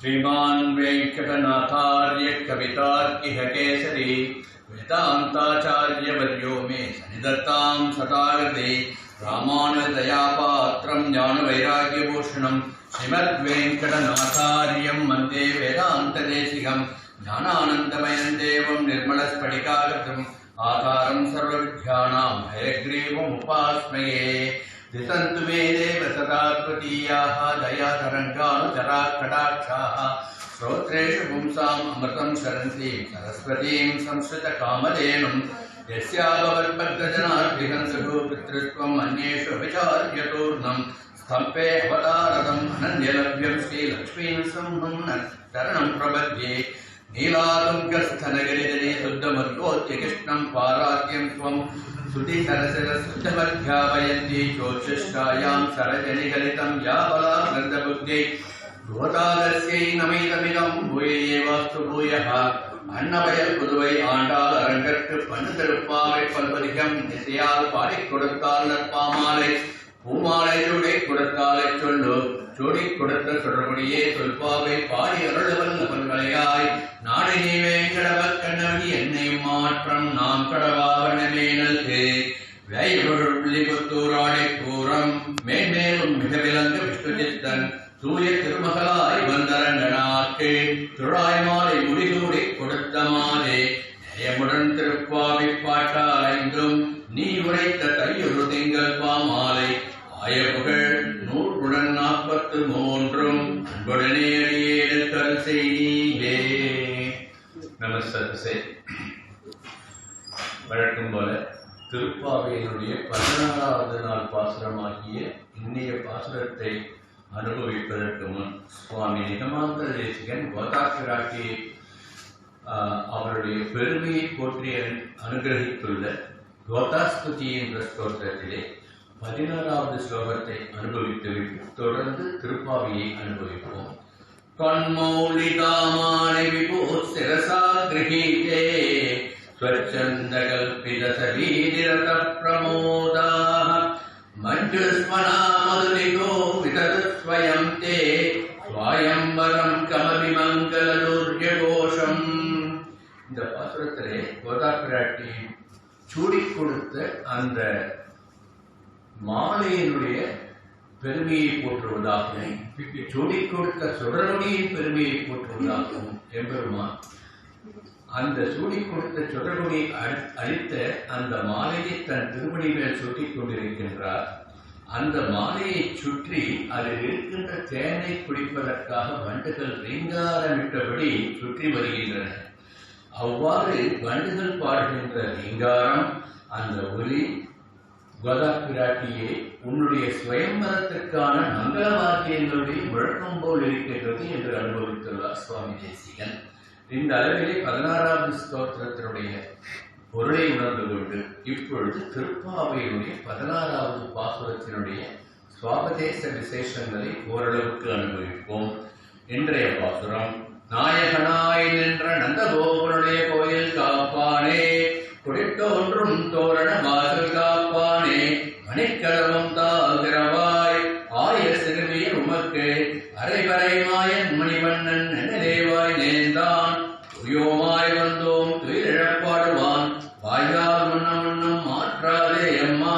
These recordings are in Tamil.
श्रीमान् वेंकटनाथार्य कवितार्किककेसरी वेदान्ताचार्यवर्यो मे सन्निधत्तां सदाकृते रामानुजदयापात्रं ज्ञानवैराग्यभूषणं श्रीमद्वेंकटनाथार्यं वन्दे वेदान्तदेशिकं ज्ञानानन्दमयं देवं निर्मलस्फटिकाकृतिम् आधारं सर्वविद्यानां हयग्रीवमुपास्महे दिशन्तु मे देव सदा त्वदीयाः दयातरङ्गानुचराकटाक्षाः श्रोत्रेषु पुंसाम् अमृतं शरन्तीं सरस्वतीं संस्कृतकामधेनुं यस्याभवद्भद्रजनार्भिहं सगोपितृत्वम् अन्येषु विचार्यतूर्णं स्तम्भे अवतारदम् अनन्यलभ्यं श्रीलक्ष्मीं सिंहं शरणं प्रपद्ये नीलातुङ्गस्थनगिरिजने शुद्धमद्गोत्य कृष्णं पाराद्यं त्वं श्रुतिसरसिरशुद्धमध्यापयन्ति ज्योतिष्ठायां सरजनिगलितं या बलानन्दबुद्ध्यै गोदालस्यै नमैतमिदं भूयैवास्तु भूयः அன்னவயல் புதுவை ஆண்டாள் அரங்கற்கு பண்ணு திருப்பாவை பல்வதிகம் இசையால் பாடிக் கொடுத்தால் நற்பாமாலை பூமாலை சூடி கொடுத்தாலை சொல்லு சூடி கொடுத்த தொடர்புடையே சொல்பாவை பாடி அருளவல் அவர்களையாய் நாடு நீ வேங்கடவல் கண்ணவி என்னை மாற்றம் நாம் கடவாவனமேனல்கு வேயுள்ளி புத்தூராடை கூறம் மேன்மேலும் மிக விளங்கு விஷ்ணுசித்தன் தூய திருமகளாய் வந்தரங்கனாக்கு துழாய்மாலை முடிசூடி கொடுத்த மாதே நயமுடன் திருப்பாவை பாட்டாலைந்தும் நீ உரைத்த தையொரு திங்கள் பாமாலை ஆயப்புகழ் 143 அன்புடனே அடியேடு கரு செய்தீயே. நமஸ்தே. வழக்கம் போல திருப்பாவையினுடைய 16வது நாள் பாசுரமாகிய இன்னைய பாசுரத்தை அனுபவிப்பதற்கு முன் சுவாமி நிகமாந்த தேசிகன் கோதாக்கிராட்டி அவருடைய பெருமையை போற்றி அனுகிரகித்துள்ள கோதாஸ்துதி என்ற ஸ்தோத்திரத்திலே 16வது ஸ்லோகத்தை அனுபவித்துவிட்டு தொடர்ந்து திருப்பாவையை அனுபவிப்போம். கண்மௌலிதாமானை விபூத் சிரசா கிரகீதே ஸ்வச்சந்த கல்பித சரீரத பிரமோதாः மஞ்சுஸ்மனா மதுலிகோ விதது ஸ்வயம் தே ஸ்வயம்பரம் கமபி மங்களதுர்யகோஷம். இந்த பாசுரத்திலே கோதாக்கிராட்டி சூடிக் கொடுத்த அந்த மாலையினுடைய பெருமையை போற்றுவதாகவும் சூடிக் கொடுத்த சுடரொடியின் பெருமையை போற்றுவதாகவும் எம்பெருமான் அந்த சூடிக் கொடுத்த சுடரொடியை அளித்த அந்த மாலையை தன் திருமணி மேல் சூட்டிக் கொண்டிருக்கின்றார். அந்த மாலையை சுற்றி அதில் இருக்கின்ற தேனை குடிப்பதற்காக வண்டுகள் ரீங்காரமிட்டபடி சுற்றி வருகின்றன. அவ்வாறு வண்டுகள் பாடுகின்ற ரீங்காரம், அந்த ஒலி கோதாக்கிராட்டியே உன்னுடைய சுயம்பரத்திற்கான மங்கள வாக்கியங்களுடைய முழக்கம் போல் இருக்கின்றது என்று அனுபவித்துள்ளார் சுவாமி தேசிகன். இந்த அளவிலே 16வது ஸ்தோத்திரத்தினுடைய பொருளை உணர்ந்து கொண்டு இப்பொழுது திருப்பாவையினுடைய 16வது பாசுரத்தினுடைய சுவாபதேச விசேஷங்களை ஓரளவுக்கு அனுபவிப்போம். இன்றைய பாசுரம்: நாயகனாய் நின்ற நந்தகோபனுடைய கோயில் காப்பானே, குடித்தோன்றும் தோரண வாசல் காப்பானே, மணிக்கதவும் தாழ்கிறவாய் ஆய சிறுமியர் உமக்கு அரைவரை மாயன் மணிவண்ணன் என்னதேவாய் நேர்ந்தான் துயோமாய் வந்தோம் துயிலிழப்பாடுவான் வாயால் முன்னம் முன்னம் மாற்றாதே அம்மா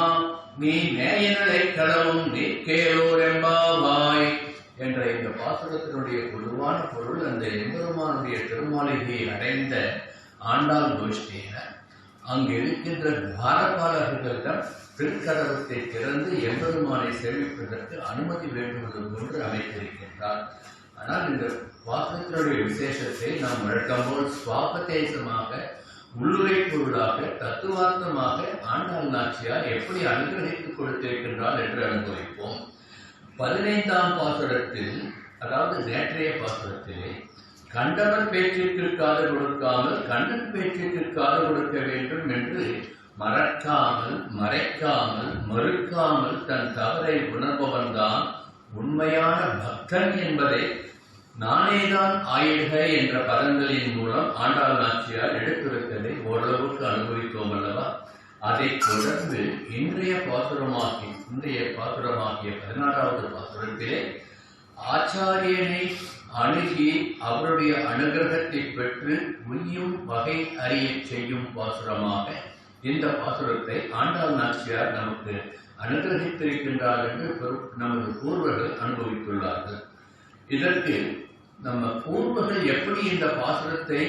நீ நேயனலை கடவும் நீ கேளோர் எம்பாவாய் என்ற இந்த பாசுரத்தினுடைய பொதுவான பொருள் அந்த எம்பெருமானுடைய திருமாளிகையை அடைந்த ஆண்டாள் கோஷ்டியினர் அங்கு இருக்கின்ற துவாரபாலர்களிடம் திருக்கதவத்தை திறந்து எம்பெருமானை சேவிப்பதற்கு அனுமதி வேண்டுவது போன்று அமைத்திருக்கின்றார். ஆனால் இந்த பாசுரத்தினுடைய விசேஷத்தை நாம் வழக்கம்போல் சுவாபதேசமாக உள்ளுரை பொருளாக தத்துவார்த்தமாக ஆண்டாள் நாச்சியார் எப்படி அனுகிரகித்துக் கொடுத்திருக்கின்றார் என்று அனுபவிப்போம். 15ஆம் பாசுரத்தில், அதாவது நேற்றைய பாசுரத்திலே, கண்டவர் பேச்சிற்கு காது கொடுக்காமல் கண்ணன் பேச்சிற்கு காது கொடுக்க வேண்டும் என்று மறக்காமல் மறைக்காமல் மறுக்காமல் தன் தவறை உணர்பவன்தான் உண்மையான பக்தன் என்பதை நானேதான் ஆயிடுக என்ற பதங்களின் மூலம் ஆண்டாள் நாச்சியார் எடுத்துரைத்ததை ஓரளவுக்கு அனுபவித்தோம் அல்லவா? அதை தொடர்ந்து இன்றைய பாசுரமாகிய 16வது பாசுரத்திலே ஆச்சாரியனை அணுகி அவருடைய அனுகிரகத்தை பெற்று உய்யும் வகை அறிய செய்யும் பாசுரமாக இந்த பாசுரத்தை ஆண்டாள் நாச்சியார் நமக்கு அனுகிரகித்திருக்கின்றார் என்று நமது பூர்வர்கள் அனுபவித்துள்ளார்கள். இதற்கு நம்ம பூர்வர்கள் எப்படி இந்த பாசுரத்தை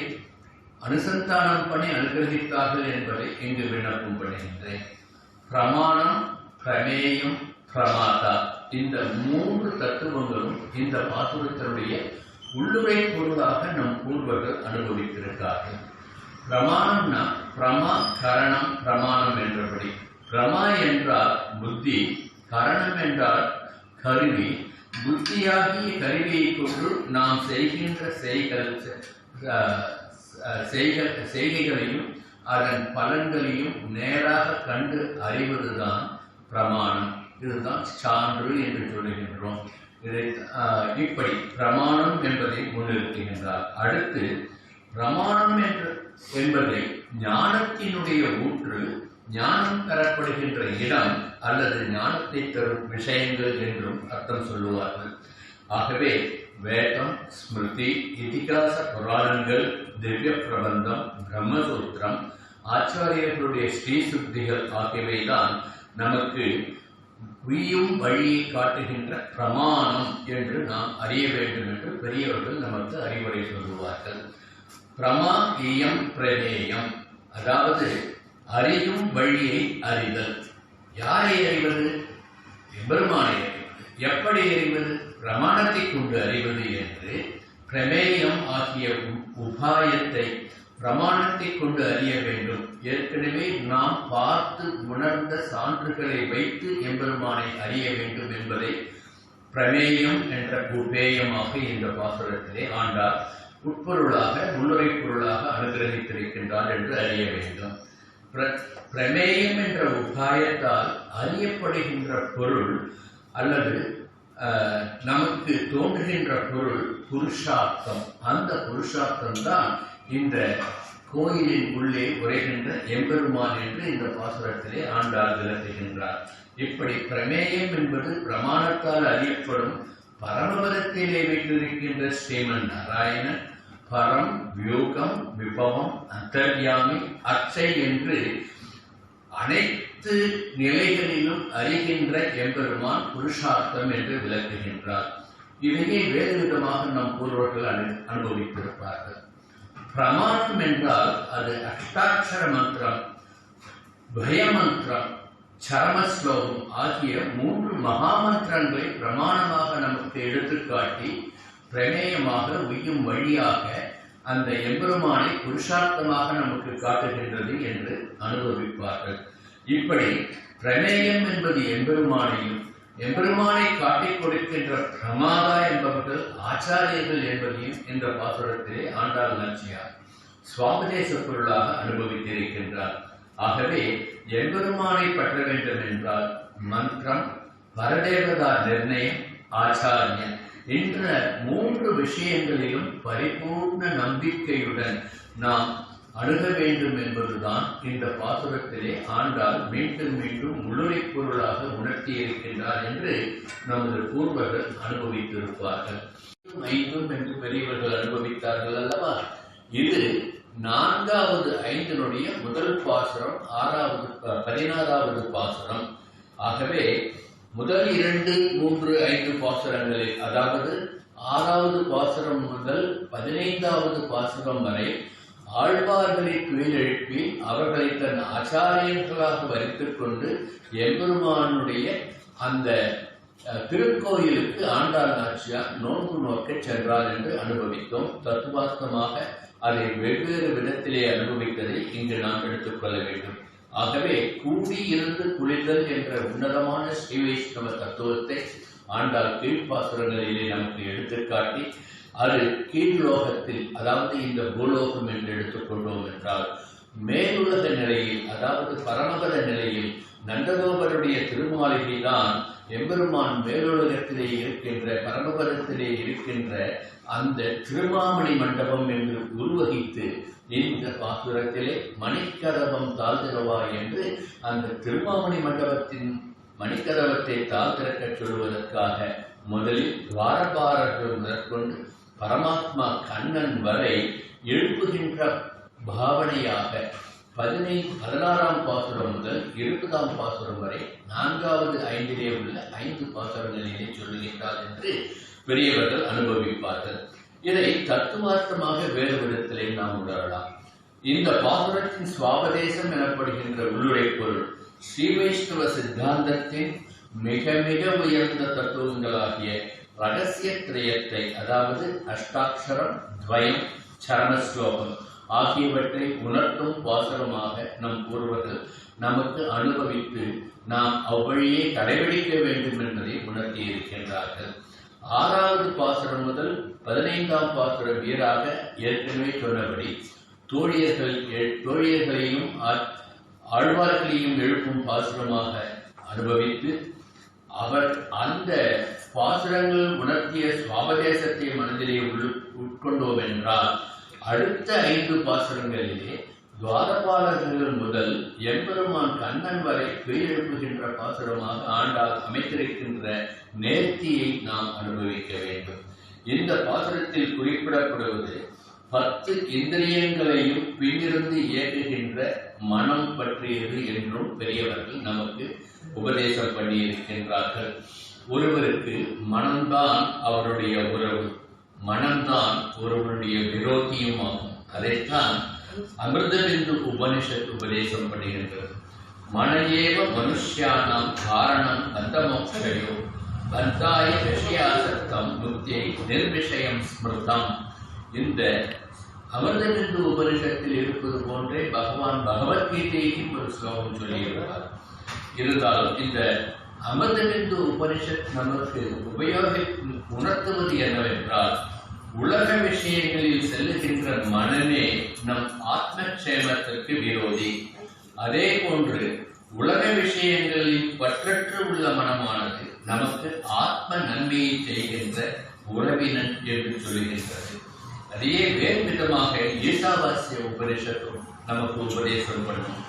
அனுசந்தானம் பண்ணி அனுகிரகித்தார்கள் என்பதை இங்கு விண்ணப்பம் பண்ணுகின்றேன். பிரமாணம், பிரமேயம், பிரமாதா இந்த 3 தத்துவங்களும் இந்த பாசுரத்தினுடைய உள்ளுரை பொருளாக நம் பூர்வர்கள் அனுபவித்திருக்கிறார்கள். பிரமாணம்னா பிரமா கரணம் பிரமாணம் என்றபடி. பிரமா என்றால் புத்தி, கரணம் என்றால் கருவி. புத்தியாகிய கருவியை கொண்டு நாம் செய்கின்ற செய்கைகளையும் அதன் பலன்களையும் நேராக கண்டு அறிவதுதான் பிரமாணம். இதுதான் சான்று என்று சொல்லுகின்றோம். இதை இப்படி பிரமாணம் என்பதை முன்னிறுத்துகின்றார். அடுத்து பிரமாணம் என்பதை ஞானத்தினுடைய ஊற்று, ஞானம் பெறப்படுகின்ற இடம் அல்லது ஞானத்தை தரும் விஷயங்கள் என்றும் அர்த்தம் சொல்லுவார்கள். ஆகவே வேதம், ஸ்மிருதி, இதிகாச புராணங்கள், திவ்ய பிரபந்தம், பிரம்மசூத்திரம், ஆச்சாரியர்களுடைய ஸ்ரீசுத்திகள் ஆகியவைதான் நமக்கு உய்யும் வழியை காட்டுகின்ற பிரமாணம் என்று நாம் அறிய வேண்டும் என்று பெரியவர்கள் நமக்கு அறிவுரை சொல்லுவார்கள். பிரமா இயம் பிரமேயம், அதாவது அறியும் வழியை அறிதல். யாரை அறிவது? எம்பெருமானை அறிவது. எப்படி அறிவது? பிரமாணத்தை கொண்டு அறிவது என்று பிரமேயம் ஆகிய உபாயத்தை பிரமாணத்தை கொண்டு அறிய வேண்டும். ஏற்கனவே நாம் பார்த்து உணர்ந்த சான்றுகளை வைத்து எம்பெருமானை அறிய வேண்டும் என்பதை பிரமேயம் என்ற உபேயமாக இந்த பாசுரத்திலே ஆண்டார் உட்பொருளாக முன்னுரை பொருளாக அனுகிரகித்திருக்கின்றார் என்று அறிய வேண்டும். பிரமேயம் என்ற உபாயத்தால் அறியப்படுகின்ற பொருள் அல்லது நமக்கு தோன்றுகின்ற பொருள் புருஷார்த்தம். அந்த புருஷார்த்தம் தான் இந்த கோயிலின் உள்ளே உரைகின்ற எம்பெருமான் என்று இந்த பாசுரத்திலே ஆண்டாள் விளக்குகின்றார். இப்படி பிரமேயம் என்பது பிரமாணத்தால் அறியப்படும் பரமபதத்திலே வைத்திருக்கின்ற ஸ்ரீமன் நாராயணன், பரம், வியூகம், விபவம், அந்தர்யாமி, அச்சை என்று அனைத்து நிலைகளிலும் அறிகின்ற எம்பெருமான் புருஷார்த்தம் என்று விளக்குகின்றார். இதையே வேறு விதமாக நம் பூர்வர்கள் அனுபவித்திருப்பார்கள். பிரமாணம் என்றால் அது அஷ்டாட்சர மந்திரம், பயமந்திரம், சரமஸ்லோகம் ஆகிய 3 மகாமந்திரங்களை பிரமாணமாக நமக்கு எடுத்துக்காட்டி பிரமேயமாக உய்யும் வழியாக அந்த எம்பெருமானை புருஷார்த்தமாக நமக்கு காட்டுகின்றது என்று அனுபவிப்பார்கள். இப்படி பிரமேயம் என்பது எம்பெருமானையும் எம்பெருமானை காட்டிக் கொடுக்கின்ற பிரமாதா என்பவர்கள் ஆச்சாரியர்கள் என்பதையும் இந்த பாசுரத்திலே ஆண்டாள் நாச்சியார் சுவாபதேச பொருளாக அனுபவித்திருக்கின்றார். ஆகவே எம்பெருமானை பற்ற வேண்டும் என்றால் மந்திரம், பரதேவதா நிர்ணயம், ஆச்சாரியன் என்ற 3 விஷயங்களிலும் பரிபூர்ண நம்பிக்கையுடன் நாம் அணுக வேண்டும் என்பதுதான் இந்த பாசுரத்திலே ஆண்டாள் மீண்டும் மீண்டும் முழுமை பொருளாக உணர்த்தி இருக்கின்றார் என்று நமது பூர்வர்கள் அனுபவித்திருப்பார்கள். 5 என்று பெரியவர்கள் அனுபவித்தார்கள் அல்லவா? இது 4வது 5னுடைய முதல் பாசுரம், 16வது பாசுரம். ஆகவே முதல் 2, 3, 5 பாசுரங்களில், அதாவது 6வது பாசுரம் முதல் 15வது பாசுரம் வரை ஆழ்வார்களை துயிலெழுப்பி அவர்களை தன் ஆச்சாரியர்களாக வரித்துக் கொண்டு எம்பெருமானுடைய அந்த திருக்கோயிலுக்கு ஆண்டாள் நாச்சியார் நோன்பு நோக்க சென்றார் என்று அனுபவித்தோம். தத்துவார்த்தமாக அதை வெவ்வேறு விதத்திலே அனுபவித்ததை இங்கு நாம் எடுத்துக்கொள்ள வேண்டும். ஆகவே கூடியிருந்து குளிர்தல் என்ற உன்னதமான ஸ்ரீ வைஷ்ணவ தத்துவத்தை ஆண்டாள் கீழ்ப்பாசுரங்களிலே நமக்கு எடுத்துக்காட்டி அது கீழ்லோகத்தில், அதாவது இந்த பூலோகம் என்று எடுத்துக்கொண்டோம் என்றால் மேலுலக நிலையில், அதாவது பரமபத நிலையில் நந்தகோபருடைய திருமாளிகை தான் எம்பெருமான் மேலுலகத்திலே இருக்கின்ற பரமபதத்திலே இருக்கின்ற அந்த திருமாமணி மண்டபம் என்று உருவகித்து இந்த பாசுரத்திலே மணிக்கதவம் தாழ்த்திரவா என்று அந்த திருமாமணி மண்டபத்தின் மணிக்கதவத்தை தாழ்த்திறக்க சொல்வதற்காக முதலில் துவாரபாரர்கள் முதற்கொண்டு பரமாத்மா கண்ணன் வரை எழுப்புகின்ற பாவனையாக 16ஆம் பாசுரம் முதல் 20ஆம் பாசுரம் வரை 4வது 5லே உள்ள 5 பாசுரங்களிலே சொல்லுகின்றார் என்று பெரியவர்கள் அனுபவிப்பார்கள். இதை தத்துவார்த்தமாக வேறு விதத்திலே நாம் உணரலாம். இந்த பாசுரத்தின் சுவாபதேசம் எனப்படுகின்ற உள்ளுரை பொருள் ஸ்ரீ வைஷ்ணவ சித்தாந்தத்தின் மிக மிக உயர்ந்த தத்துவங்களாகிய ரகசிய திரயத்தை, அதாவது அஷ்டாட்சரம், துவயம், சரணஸ்லோகம் ஆகியவற்றை உணர்த்தும் பாசுரமாக நம் பூர்வர்கள் நமக்கு அனுபவித்து நாம் அவ்வழியே கடைபிடிக்க வேண்டும் என்பதை உணர்த்தி இருக்கின்றார்கள். 6வது பாசுரம் முதல் 15ஆம் பாசுரம் வீராக ஏற்கனவே சொன்னபடி தோழியர்களையும் ஆழ்வார்களையும் எழுப்பும் பாசுரமாக அனுபவித்து அவர் அந்த பாசுரங்கள் உணர்த்திய சுவாபதேசத்தை மனதிலே உட்கொண்டோம் என்றால் அடுத்த 5 பாசுரங்களிலே துவாரபாலகர்கள் முதல் எம்பெருமான் கண்ணன் வரை பேரெழுப்புகின்ற பாசுரமாக ஆண்டால் அமைத்திருக்கின்ற நேர்த்தியை நாம் அனுபவிக்க வேண்டும். இந்த பாசுரத்தில் குறிப்பிடப்படுவது 10 இந்திரியங்களையும் பின்னிருந்து இயக்குகின்ற மனம் பற்றியது என்றும் பெரியவர்கள் நமக்கு உபதேசம் பண்ணியிருக்கின்றார்கள். ஒருவருக்கு மனம்தான் அவருடைய உறவு, மனம்தான் ஒருவருடைய விரோதியும் ஆகும். அதைத்தான் அமிர்தபிந்து உபனிஷத் உபதேசம் பண்ணுகின்றது. மனஏவ மனுஷ்யானாம் காரணம் பந்தமோக்ஷயோ பந்தாய விஷயாசக்தம் முக்தியை நிர்விஷயம் ஸ்மிருதம். இந்த அமிர்தபிந்து உபனிஷத்தில் இருப்பது போன்றே பகவான் பகவத்கீதையும் ஒரு ஸ்லோகம் சொல்லியிருக்கிறார். இருந்தாலும் இந்த அமிர்தபிந்து உபனிஷத் நமக்கு உணர்த்துவது என்னவென்றால், உலக விஷயங்களில் செல்லுகின்ற மனமே நம் ஆத்மக்ஷேமத்திற்கு விரோதி. அதே போன்று உலக விஷயங்களில் பற்றற்று உள்ள மனமானது நமக்கு ஆத்ம நன்மையை செய்கின்ற உறவினன் என்று சொல்லுகின்றது. அதையே வேறு விதமாக ஈசாவாசிய உபனிஷத்தும் நமக்கு உபதேசம் பண்ணும்.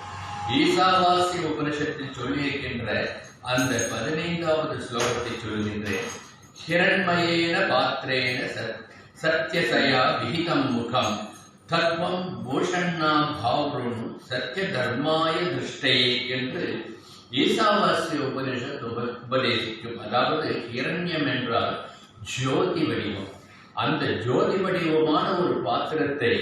ஈசாவாசிய உபனிஷத்தில் சொல்லியிருக்கின்ற அந்த 15வது ஸ்லோகத்தை சொல்கின்றேன். ஹிரண்மயேன பாத்திரேன சத்யசயா விஹிதம் முகம் தத்வம் பூஷண்ணா பாவ்ருணு சத்ய தர்மாய திருஷ்டையே என்று ஈசாவாசிய உபனிஷத் உபதேசிக்கும். அதாவது ஹிரண்யம் என்றால் ஜோதி வடிவம். அந்த ஜோதி வடிவமான ஒரு பாத்திரத்தை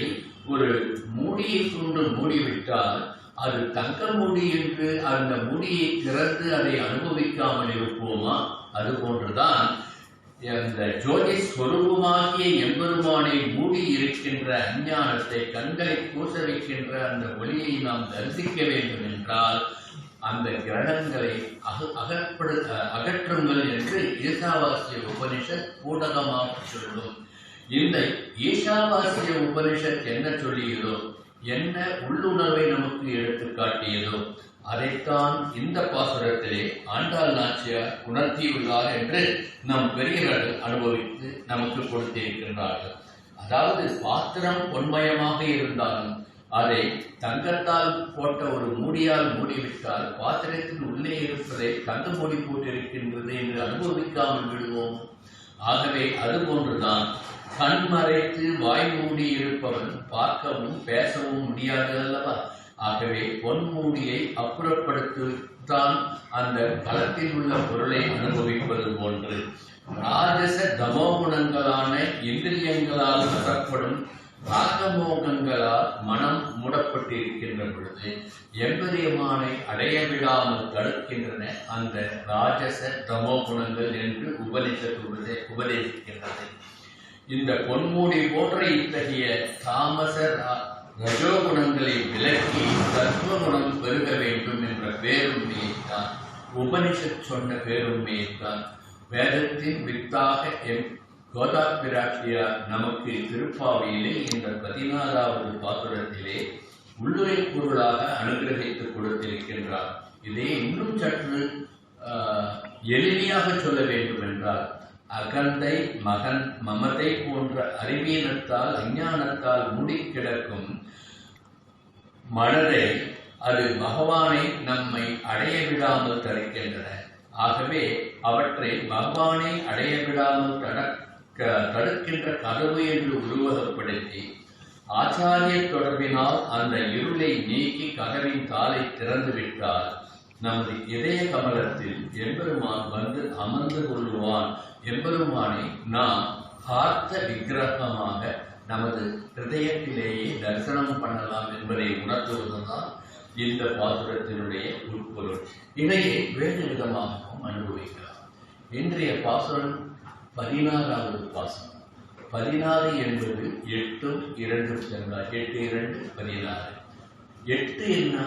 ஒரு மூடியை கொண்டு மூடிவிட்டால் அது தங்க மூடி என்று அந்த மூடியை திறந்து அதை அனுபவிக்காமல் இருப்போமா? அதுபோன்றுதான் அந்த ஜோதி ஸ்வரூபமாகிய எம்பெருமானை மூடி இருக்கின்ற அஞ்ஞானத்தை, கண்களை கூச வைக்கின்ற அந்த ஒளியை நாம் தரிசிக்க வேண்டும் என்றால் அந்த கிரணங்களை அகற்றுங்கள் என்று ஈசாவாசிய உபனிஷத் பூடகமாக சொல்லும். இந்த ஈசாவாசிய உபனிஷத் என்ன சொல்லுகிறதோ, என்ன உள்ளுணர்வை நமக்கு எடுத்து காட்டியதோ அதைத்தான் இந்த பாசுரத்திலே ஆண்டாள் நாச்சியார் உணர்த்தியுள்ளார் என்று நம் பெரியவர்கள் அனுபவித்து நமக்கு கொடுத்திருக்கின்றார்கள். அதாவது பாத்திரம் பொன்மயமாக இருந்தாலும் அதை தங்கத்தால் போட்ட ஒரு மூடியால் மூடிவிட்டால் பாத்திரத்தின் உள்ளே இருப்பதை தங்க மூடி போட்டிருக்கின்றது என்று அனுபவிக்காமல் விடுவோம். ஆகவே அதுபோன்றுதான் கண் மறைத்து வாய் மூடி இருப்பவன் பார்க்கவும் பேசவும் முடியாது அல்லவா? ஆகவே பொன்மூடியை அப்புறப்படுத்தான் அந்த களத்தில் உள்ள பொருளை அனுபவிப்பது போன்று ராஜச தமோகுணங்களான இந்திரியங்களால் வரப்படும் ராகமோகங்களால் மனம் மூடப்பட்டிருக்கின்ற பொழுது எம்பெருமானை அடைய விடாமல் தடுக்கின்றன அந்த ராஜச தமோகுணங்கள் என்று உபதேசிக்கின்றது. இந்த பொன்மூடி போன்ற இத்தகைய தாமச ரஜோகுணங்களை விலக்கி தத்துவகுணம் பெருக வேண்டும் என்ற பேருண்மையைத்தான் உபனிஷத் சொன்ன பேருண்மையைத்தான் வேதத்தின் வித்தாக கோதா பிராட்டியார் நமக்கு திருப்பாவையிலே இந்த 16வது பாசுரத்திலே உள்ளுரை பொருளாக அனுகிரகித்து கொடுத்திருக்கின்றார். இதை இன்னும் சற்று எளிமையாக சொல்ல வேண்டும் என்றால், அகந்தை மமதை போன்ற அறிவீனத்தால் அஞ்ஞானத்தால் மூடிக்கிடக்கும் மனதை அது பகவானை நம்மை அடைய விடாமல் தடுக்கின்றன. ஆகவே அவற்றை பகவானை அடைய விடாமல் தடுக்கின்ற கதவு என்று உருவகப்படுத்தி ஆச்சாரிய தொடர்பினால் அந்த இருளை நீக்கி கதவின் தாளை திறந்து விட்டால் நமது இதய கமலத்தில் எம்பெருமான் வந்து அமர்ந்து கொள்ளுவான். எம்பெருமானை நாம் பார்த்த விக்கிரகமாக நமது ஹிருதயத்திலேயே தரிசனம் பண்ணலாம் என்பதை உணர்த்துவதுதான் இந்த பாசுரத்தினுடைய உட்பொருள். இதையே வேறு விதமாகவும் அனுபவிக்கலாம். இன்றைய பாசுரம் 16வது பாசுரம். 16 என்பது 8 2 சேர்ந்தால் 8 2 16. 8 என்ன?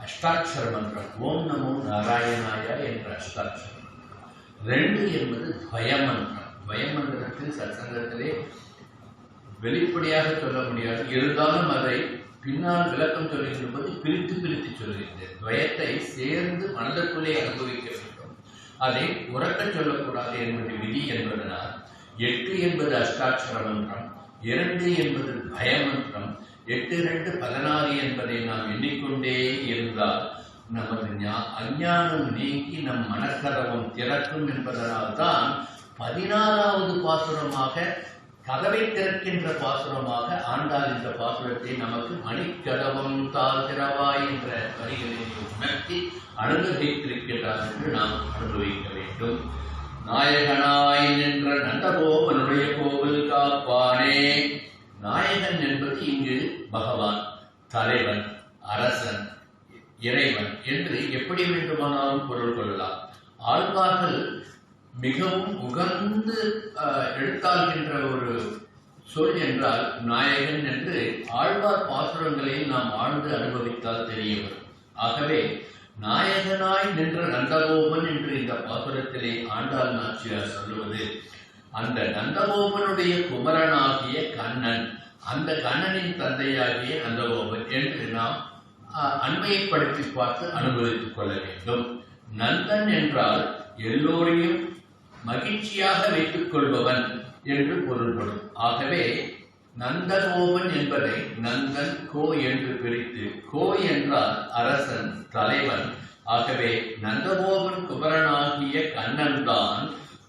அஷ்டாட்சர மந்திரம். ஓம் நமோ நாராயணாய என்ற அஷ்டாட்சரம். 2 என்பது பயமந்திரம். பயமந்திரத்தில் சத்சங்கத்திலே வெளிப்படையாக சொல்ல முடியாது, இருந்தாலும் அதை பின்னால் விளக்கம் சொல்லுகின்ற போது பிரித்து சொல்கின்றேன். துவயத்தை சேர்ந்து மனதிற்குள்ளே அனுபவிக்க வேண்டும், அதை உறக்க சொல்லக்கூடாது என்பது விதி என்பதனால் 8 என்பது அஷ்டாட்சர மந்திரம், 2 என்பது பயமந்திரம், 8 2 16 என்பதை நாம் எண்ணிக்கொண்டே இருந்தால் நமது அஞ்ஞானம் நீக்கி நம் மனக்கதவம் திறக்கும் என்பதனால் தான் 16வது பாசுரமாக கதவை திறக்கின்ற பாசுரமாக ஆண்டாள் இந்த பாசுரத்தை நமக்கு மணிக்கதவம் தாழ் திறவாய் என்ற வரிகளை உணர்த்தி அனுபவித்திருக்கிறார் என்று நாம் அனுபவிக்க வேண்டும். நாயகனாய் நின்ற நந்தகோபனுடைய கோவில் காப்பானே. நாயகன் என்பது இங்கு பகவான், தலைவன், அரசன், இறைவன் என்று எப்படி வேண்டுமானாலும் பொருள் கொள்ளலாம். ஆழ்வார்கள் மிகவும் உகந்து எடுத்தாள்கின்ற ஒரு சொல் என்றால் நாயகன் என்று ஆழ்வார் பாசுரங்களில் நாம் ஆழ்ந்து அனுபவித்தால் தெரிய வரும். ஆகவே நாயகனாய் நின்ற நந்தகோபன் என்று இந்த பாசுரத்திலே ஆண்டாள் நாச்சியார் சொல்லுவது அந்த நந்தகோபனுடைய குமரனாகிய கண்ணன், அந்த கண்ணனின் தந்தையாகிய நந்தகோபன் என்று நாம் அண்மையப்படுத்தி பார்த்து அனுபவித்துக் கொள்ள வேண்டும். நந்தன் என்றால் எல்லோரையும் மகிழ்ச்சியாக வைத்துக் கொள்பவன் என்று பொருள்படும். ஆகவே நந்தகோபன் என்பதை நந்தன் கோ என்று பிரித்து, கோ என்றால் அரசன், தலைவன். ஆகவே நந்தகோபன் குமரனாகிய கண்ணன் தான்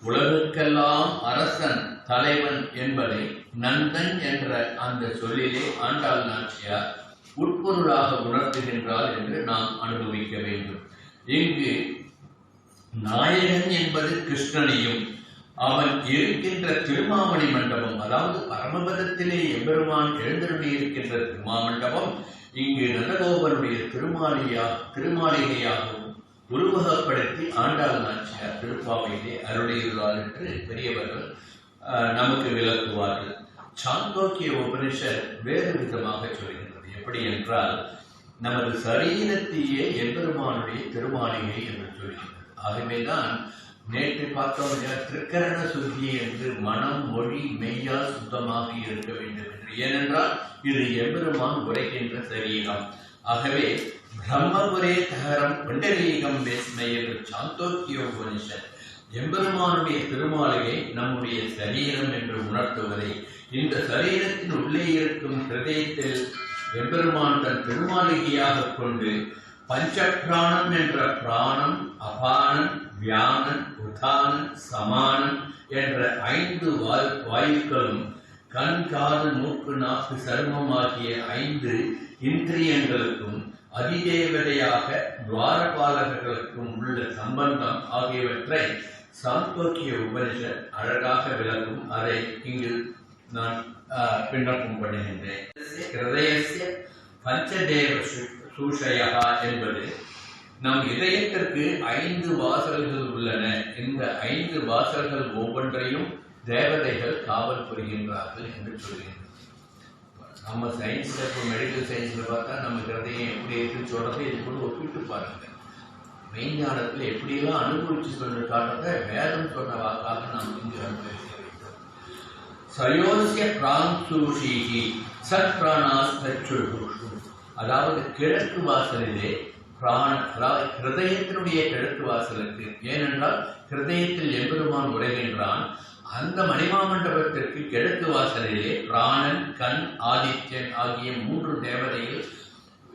உலகுக்கெல்லாம் அரசன், தலைவன் என்பதை நந்தன் என்ற அந்த சொல்லிலே ஆண்டாள் நாச்சியார் உட்பொருளாக உணர்த்துகின்றாள் என்று நாம் அனுபவிக்க வேண்டும். இங்கு நாயகன் என்பது கிருஷ்ணனையும் அவன் இருக்கின்ற திருமாமணி மண்டபம், அதாவது பரமபதத்திலே எம்பெருமான் எழுந்தருளி இருக்கின்ற திருமாமண்டபம் இங்கு நந்தகோபனுடைய திருமாளிகையாகவும் உருவகப்படுத்தி ஆண்டாள் நாச்சியார் திருப்பாவையிலே அருளியுள்ளார் என்று பெரியவர்கள் நமக்கு விளக்குவார்கள். சாந்தோக்கிய உபனிஷத் வேறு விதமாக சொல்கின்றது. எப்படி என்றால் நமது சரீரத்தையே எம்பெருமானுடைய திருமாளிகை என்று சொல்கின்றது. ஆகவேதான் நேற்று பார்த்தோம் திருக்கரண சுத்தி என்று மனம் மொழி மெய்யால் சுத்தமாக இருக்க வேண்டும் என்று. ஏனென்றால் இது எம்பெருமான் உரைக்கின்ற சரீரம். ஆகவே பிரம்மபுரே தகரம் பண்டரீகம் வேஸ்மை என்று சாந்தோக்கிய உபனிஷத் எம்பெருமானுடைய திருமாளிகை நம்முடைய சரீரம் என்று உணர்த்துவதை, இந்த சரீரத்தின் உள்ளே இருக்கும் ஹிருதயத்தில் எம்பெருமான் தன் திருமாளிகையாக கொண்டு பஞ்சப்பிராணம் என்ற பிராணம், அபானன், வியானன், உதானன், சமானன் என்ற 5 வாயுக்களும் கண், காது, மூக்கு, நாக்கு, சருமம் ஆகிய 5 இந்திரியங்களுக்கும் அதிதேவதையாக துவாரபாலகர்களுக்கும் உள்ள சம்பந்தம் ஆகியவற்றை சாந்தோக்கிய உபனிஷத் அழகாக விளக்கும். அதை இங்கு நான் பின்னப்பும் பண்ணுகின்றேன். ஹிருதயஸ்ய பஞ்சதேவ சூஷயா என்பது நம் இதயத்திற்கு 5 வாசல்கள் உள்ளன. இந்த 5 வாசல்கள் ஒவ்வொன்றையும் தேவதைகள் காவல் புரிகின்றார்கள் என்று சொல்கின்றனர். நம்ம சயின்ஸ்ல இப்போ மெடிக்கல் சயின்ஸ்ல பார்த்தா நம்ம ஹிருதயம் எப்படி இருக்குன்னு சொல்றதை இது கூட ஒப்பிட்டு பாருங்க. மெய்ஞானத்தில் எப்படியெல்லாம் அனுபவிச்சு சொல்ற காரணத்தை வேதம் சொன்ன வாக்காக நாம் இங்கு அனுபவிக்க வேண்டும். சயோசிய பிரான்சூஷிகி சத் பிராணாஸ் தச்சுஷு, அதாவது கிழக்கு வாசலிலே அதாவது ஹிருதயத்தினுடைய கிழக்கு வாசலுக்கு. ஏனென்றால் ஹிருதயத்தில் எம்பெருமான் உரைகின்றான். அந்த மணிமாமண்டபத்திற்கு கிழக்கு வாசலிலே பிராணன், கண், ஆதித்யன் ஆகிய 3 தேவதைகள்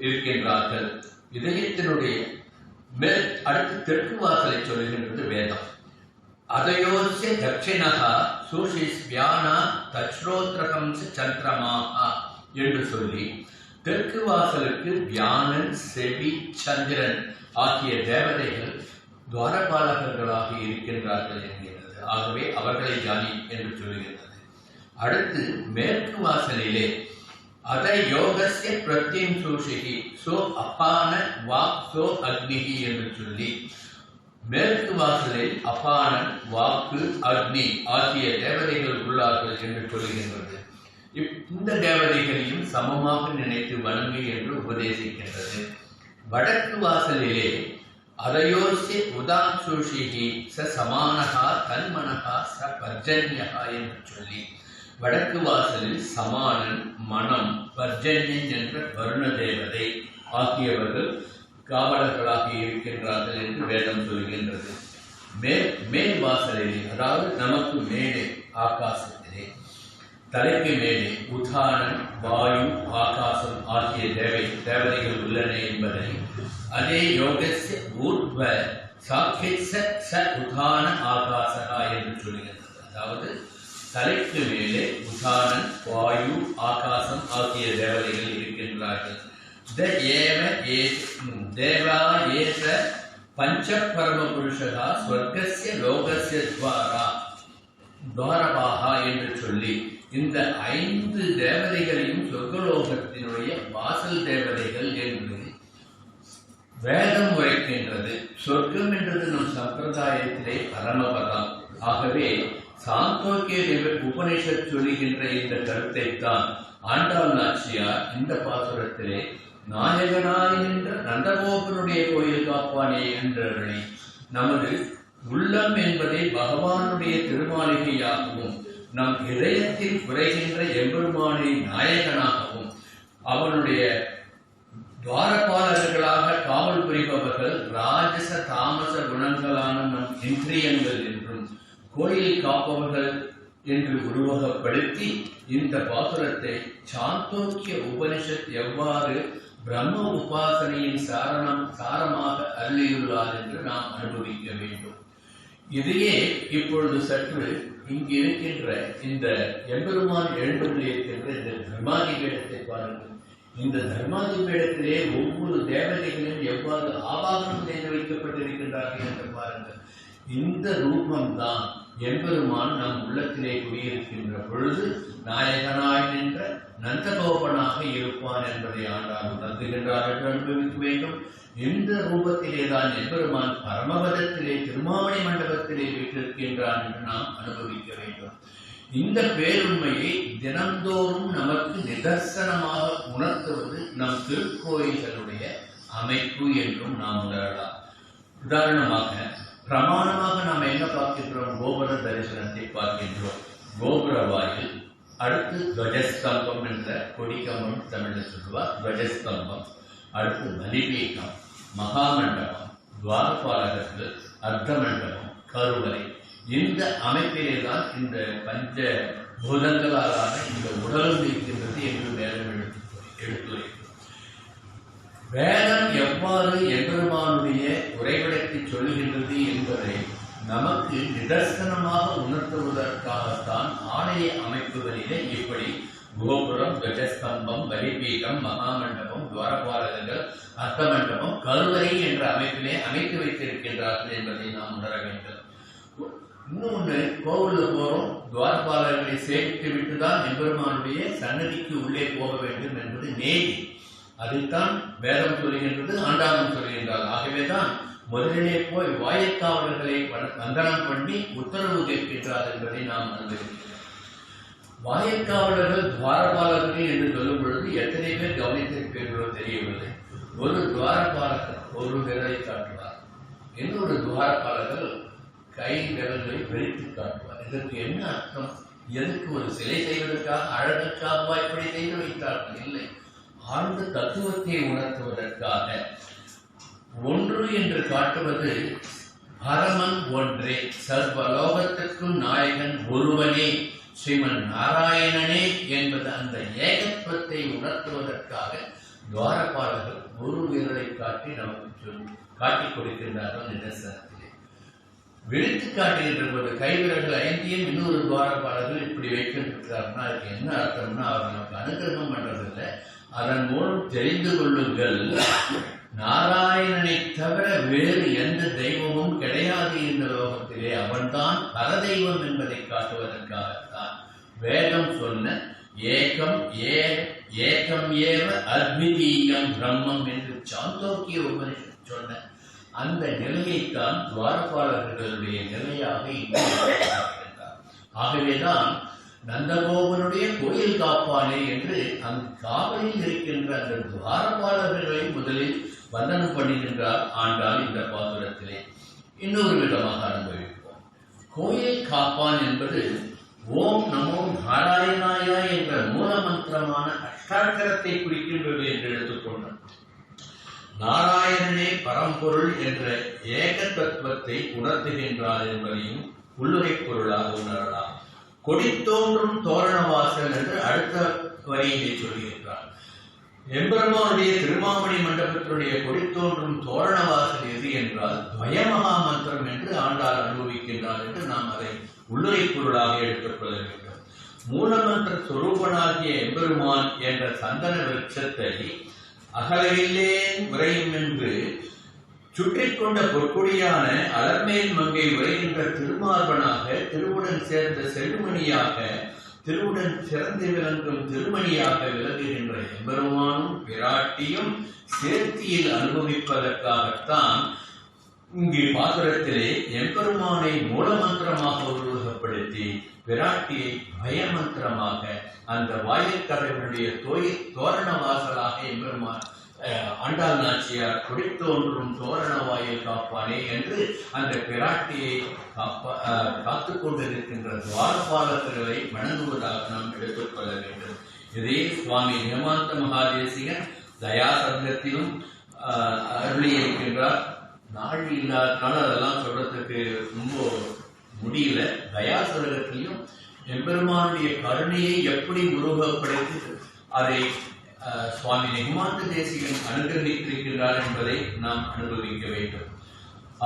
இருக்கின்றார்கள். இதயத்தினுடைய அடுத்து தெற்கு வாசலை சொல்கின்றது வேதம். அதயோஸ்ய தட்சிணः சுஷிஸ்வியானா தச்ரோத்ரகம்ச சந்திரமாஹ என்று சொல்லி தெற்கு வாசலுக்கு வியானன், செவி, சந்திரன் ஆகிய தேவதைகள் துவாரபாலகர்களாக இருக்கின்றார்கள் என்கிறது. ஆகவே அவர்களை தியானி என்று சொல்கிறது. அடுத்து மேற்கு வாசலிலே அத யோகஸ்ய பிரத்யம் சூஷிகி சோ அபான வாக் சோ அக்னிகி என்று சொல்லி மேற்கு வாசலில் அபானன், வாக்கு, அக்னி ஆகிய தேவதைகள் உள்ளார்கள் என்று சொல்லுகின்றது. இந்த தேவதைகளையும் சமமாக நினைத்து வணங்கு என்று உபதேசிக்கின்றது. வடக்கு வாசலிலே அதயோஸ்ய உதாசூஷிகி ச சமானகா தன்மனகா ச பர்ஜன்யகா என்று சொல்லி வடக்கு வாசலில் சமானன், மனம், பர்ஜன்யன் என்ற வருண தேவதை ஆகியவர்கள் காவலர்களாக இருக்கின்றார்கள் என்று வேதம் சொல்கின்றது. மேல் வாசலிலே, அதாவது நமக்கு மேலே ஆகாசத்திலே தலைக்கு மேலே உதானன், வாயு, ஆகாசம் ஆகிய தேவதைகள் உள்ளன என்பதை அதே யோகஸ்ய ஊர்வ சாக்கிய ச உதான ஆகாசகா என்று சொல்கிறது. அதாவது தலைக்கு மேலே உதானன், வாயு, ஆகாசம் ஆகிய தேவதைகள் இருக்கின்றார்கள். தேவா ஏச பஞ்ச பரம புருஷா ஸ்வர்கஸ்ய லோகஸ்ய துவாரபாகா என்று சொல்லி இந்த 5 தேவதைகளையும் சொர்க்கலோகத்தினுடைய வாசல் தேவதைகள் என்று வேதம் உரைக்கின்றது. சொர்க்கம் என்றது நம் சம்பிரதாயத்திலே பரமபதம். ஆகவே சாந்தோக்கிய உபனிஷத் சொல்லுகின்ற இந்த கருத்தைத்தான் ஆண்டாள் நாச்சியார் இந்த பாசுரத்திலே நாயகனாய் என்ற நந்தகோபனுடைய கோயில் காப்பானே என்றவரை நமது உள்ளம் என்பதை பகவானுடைய திருமாளிகையாகவும் நம் இதயத்தில் குறைகின்ற எம்பெருமானை நாயகனாகவும் அவனுடைய துவாரபாலர்களாக காவல் புரிபவர்கள் ராஜச தாமச குணங்களான நம் இந்திரியங்கள் என்றும் கோயில் காப்பவர்கள் என்று உருவகப்படுத்தி இந்த பாசுரத்தை சாந்தோக்கிய உபனிஷத் எவ்வாறு பிரம்ம உபாசனையின் சாரமாக அருளியுள்ளார் என்று நாம் அனுபவிக்க வேண்டும். இதையே இப்பொழுது சற்று இங்கு இருக்கின்ற இந்த எம்பெருமான் எழுந்துள்ளிருக்கின்ற இந்த தர்மாதி பீடத்தை பாருங்கள். இந்த தர்மாதி பீடத்திலே ஒவ்வொரு தேவதைகளும் எவ்வாறு ஆபாசனம் செய்து வைக்கப்பட்டிருக்கின்றார்கள் என்று பாருங்கள். இந்த ரூபம்தான் எம்பெருமான் நம் உள்ளத்திலே குடியிருக்கின்ற பொழுது நாயகனாய் நின்ற நந்தகோபனாக இருப்பான் என்பதை ஆண்டால் உணர்த்துகின்றார் என்று அனுபவிக்க வேண்டும். இந்த ரூபத்திலே தான் எம்பெருமான் பரமபதத்திலே திருமாவணி மண்டபத்திலே வீற்றிருக்கின்றான் என்று நாம் அனுபவிக்க வேண்டும். இந்த பேருண்மையை தினந்தோறும் நமக்கு நிதர்சனமாக உணர்த்துவது நம் திருக்கோயில்களுடைய அமைப்பு என்றும் நாம் உணரலாம். உதாரணமாக பிரமாணமாக நாம் என்ன பார்க்கின்றோம்? கோபுர தரிசனத்தை பார்க்கின்றோம். கோபுர வாயில், அடுத்து துவஜஸ்தம்பம் என்ற கொடிக்கம்பம் தமிழில் சொல்லுவார், துவஜஸ்தம்பம். அடுத்து பலிபீகம், மகாமண்டபம், துவாரபாலகர்கள், அர்த்த மண்டபம், கருவறை. இந்த அமைப்பிலே தான் இந்த பஞ்ச பூதங்களாலான இந்த உடலும் இருக்கின்றது என்று வேதம் எடுத்துரைக்கும். வேதம் எவ்வாறு எம்பெருமானுடைய உரைவிடத்தை சொல்லுகின்றது என்பதை நமக்கு நிதர்சனமாக உணர்த்துவதற்காகத்தான் ஆலய அமைப்புகளிலே இப்படி கோபுரம், துவஜஸ்தம்பம், பலிபீகம், மகாமண்டபம், துவாரபாலகர்கள், அர்த்த மண்டபம், கருவறை என்ற அமைப்பிலே அமைத்து வைத்திருக்கின்றார்கள் என்பதை நாம் உணர வேண்டும். இன்னொன்று, கோவிலுக்கு போறோம், துவாரபாலகர்களை சேமித்து விட்டுதான் எம்பெருமானுடைய சன்னதிக்கு உள்ளே போக வேண்டும் என்பது நேதி. அதைத்தான் வேதம் சொல்லுகின்றது, ஆண்டாளம் சொல்லுகின்றார். ஆகவேதான் முதலிலே போய் வாயக்காவலர்களை வந்தனம் பண்ணி உத்தரவு கேட்கின்றார் என்பதை நாம் அனுபவிக்கிறோம். வாயக்காவலர்கள் துவாரபாலகர்கள் என்று சொல்லும் பொழுது எத்தனை பேர் கவனித்திருப்பீர்களோ தெரியவில்லை. ஒரு துவாரபாலகர் ஒரு விரலை காட்டுவார், இன்னொரு துவாரபாலகர் கை விரல்களை விரித்து காட்டுவார். இதற்கு என்ன அர்த்தம்? எதற்கு? ஒரு சிலை செய்வதற்காக, அழகுக்காகவா இப்படி செய்து வைத்தார்கள்? இல்லை, ஆழ்ந்த தத்துவத்தை உணர்த்துவதற்காக. ஒன்று என்று காட்டுவது பரமன் ஒன்றே, சர்வலோகத்திற்கும் நாயகன் ஒருவனே, ஸ்ரீமன் நாராயணனே என்பது அந்த ஏகத்துவத்தை உணர்த்துவதற்காக துவாரபாலகர்கள் ஒரு வீரரை காட்டி நமக்கு காட்டிக் கொடுக்கின்றார்கள் நிதர்சனத்திலே. விரித்து காட்டுகின்ற போது கைவிரல்கள் 5 இன்னொரு துவாரபாலர்கள் இப்படி வைக்கின்றார்னா அதுக்கு என்ன அர்த்தம்னா அவர் நமக்கு அனுகிரகம் பண்றதில்லை. அதன் மூலம் தெரிந்து கொள்ளுங்கள், நாராயணனை தவிர வேறு எந்த தெய்வமும் கிடையாது இந்த லோகத்திலே, அவன்தான் பரதெய்வம் என்பதை காட்டுவதற்காகத்தான் வேதம் சொன்ன ஏகம் ஏகம் ஏவ அத்விதீயம் பிரம்மம் என்று சாந்தோக்கிய உபனிஷத் சொன்ன அந்த நிலையைத்தான் துவாரபாலர்களுடைய நிலையாக இங்கே ஆகவேதான் நந்தகோபனுடைய கோயில் காப்பானே என்று அந்த காவலில் இருக்கின்ற அந்த துவாரபாலர்களை முதலில் வந்தனம் பண்ணுகின்றார் ஆண்டாள் இந்த பாசுரத்திலே. இன்னொரு விதமாக அனுபவிப்போம். கோயில் காப்பான் என்பது ஓம் நமோ நாராயணாய என்ற மூல மந்திரமான அஷ்டாட்சரத்தை குறிக்கின்றது என்று எடுத்துக்கொண்டார். நாராயணனே பரம்பொருள் என்ற ஏக தத்துவத்தை உணர்த்துகின்றார் என்பதையும் உள்ளுரை பொருளாக உணரலாம். கொடித்தோன்றும் தோரணவாசல் என்று அடுத்த வரியிலே சொல்கின்றார். எம்பெருமானுடைய திருமாமணி மண்டபத்தினுடைய கொடித்தோன்றும் தோரணவாசல் எது என்றால் துவயமகா மந்திரம் என்று ஆண்டாள் அனுபவிக்கின்றார் என்று நாம் அதை உள்ளுரை பொருளாக எடுத்துக்கொள்ள வேண்டும். மூலமந்திர சொரூபனாகிய எம்பெருமான் என்ற சந்தன விருட்சத்தை அகலவில்லேன் உரையும் என்று சுற்றிக்கொண்ட பொற்கொடியான அலர்மேல் மங்கை உரைகின்ற திருமார்பனாக திருவுடன் சேர்ந்த செல்லுமணியாக திருவுடன் சிறந்து விளங்கும் திருமணியாக விளங்குகின்ற எம்பெருமானும் பிராட்டியும் சேர்த்தியில் அனுபவிப்பதற்காகத்தான் இங்கே பாசுரத்திலே எம்பெருமானை மூலமந்திரமாக உருவகப்படுத்தி பிராட்டியை பயமந்திரமாக அந்த வாயிற்கதவனுடைய தோரண வாசலாக எம்பெருமான் ஆண்டாள் நாச்சியார் கொடித்தோன்றும் தோரண வாயில் காப்பானே என்று அந்த பிராட்டியை காத்துக் கொண்டிருக்கின்ற துவாரபாலகர்களை வணங்குவதாக நாம் எடுத்துக்கொள்ள வேண்டும். இதே சுவாமி நிகமாந்த மகாதேசிகன் தயாசங்கத்திலும் அருளி இருக்கின்றார். நாள் இல்லாதனால அதெல்லாம் சொல்றதுக்கு ரொம்ப முடியல. தயாசதகத்திலும் எம்பெருமானுடைய கருணையை எப்படி உருவப்படுத்தி அதை சுவாமி நிகமாந்த தேசிகன் அனுகிரகித்திருக்கிறார் என்பதை நாம் அனுபவிக்க வேண்டும்.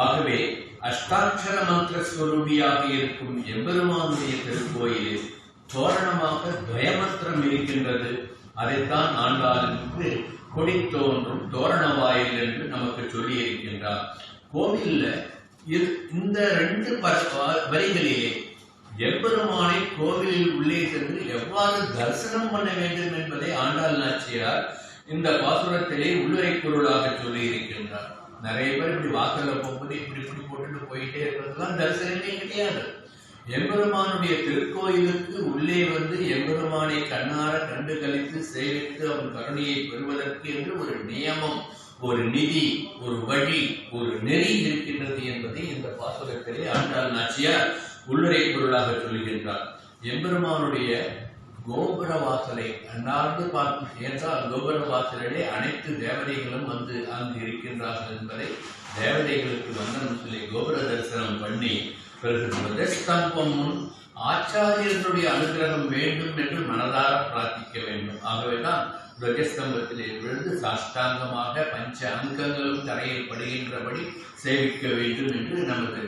ஆகவே அஷ்டாட்சர மந்திர ஸ்வரூபியாக இருக்கும் எம்பெருமானுடைய திருக்கோயிலில் தோரணமாக துவயமந்திரம் இருக்கின்றது. அதைத்தான் ஆண்டாள் என்று கொடித்தோன்றும் தோரண வாயில் என்று நமக்கு சொல்லி இருக்கின்றார். கோவில்ல இந்த 2 வரிகளிலே எம்பெருமானை கோவிலில் உள்ளே சென்று எவ்வாறு தரிசனம் பண்ண வேண்டும் என்பதை ஆண்டாள் நாச்சியார் இந்த பாசுரத்திலே உள்ளுரை பொருளாக சொல்லி இருக்கின்றார். நிறைய பேர் இப்படி வாசல்ல போகும்போது இப்படி போட்டுட்டு போயிட்டே இருக்கிறதுலாம் தரிசனமே கிடையாது. எம்பெருமானுடைய திருக்கோயிலுக்கு உள்ளே வந்து எம்பெருமானை கண்ணார கண்டு கழித்து சேவித்து அவன் கருணையை பெறுவதற்கு என்று ஒரு நியமம், ஒரு நிதி, ஒரு வழி, ஒரு நெறி இருக்கின்றது என்பதை இந்த பாசுரத்திலே ஆண்டாள் நாச்சியார் உள்ளுரை பொருளாக சொல்லுகின்றார். எம்பெருமானுடைய கோபுர வாசலை அன்னார்ந்து பார்க்கும் என்றால் கோபுர வாசலிலே அனைத்து தேவதைகளும் வந்து அங்கு இருக்கின்றார்கள் என்பதை தேவதைகளுக்கு வந்தனம் சொல்லி கோபுர தரிசனம் பண்ணி துவஜஸ்தம்பம் முன் ஆச்சாரியர்களுடைய அனுகிரகம் வேண்டும் என்று மனதார பிரார்த்திக்க வேண்டும். ஆகவேதான் துவஜஸ்தம்பத்திலே விழுந்து சாஷ்டாங்கமாக 5 அங்கங்களும் தரையில் படுகின்றபடி சேவிக்க வேண்டும் என்று நமது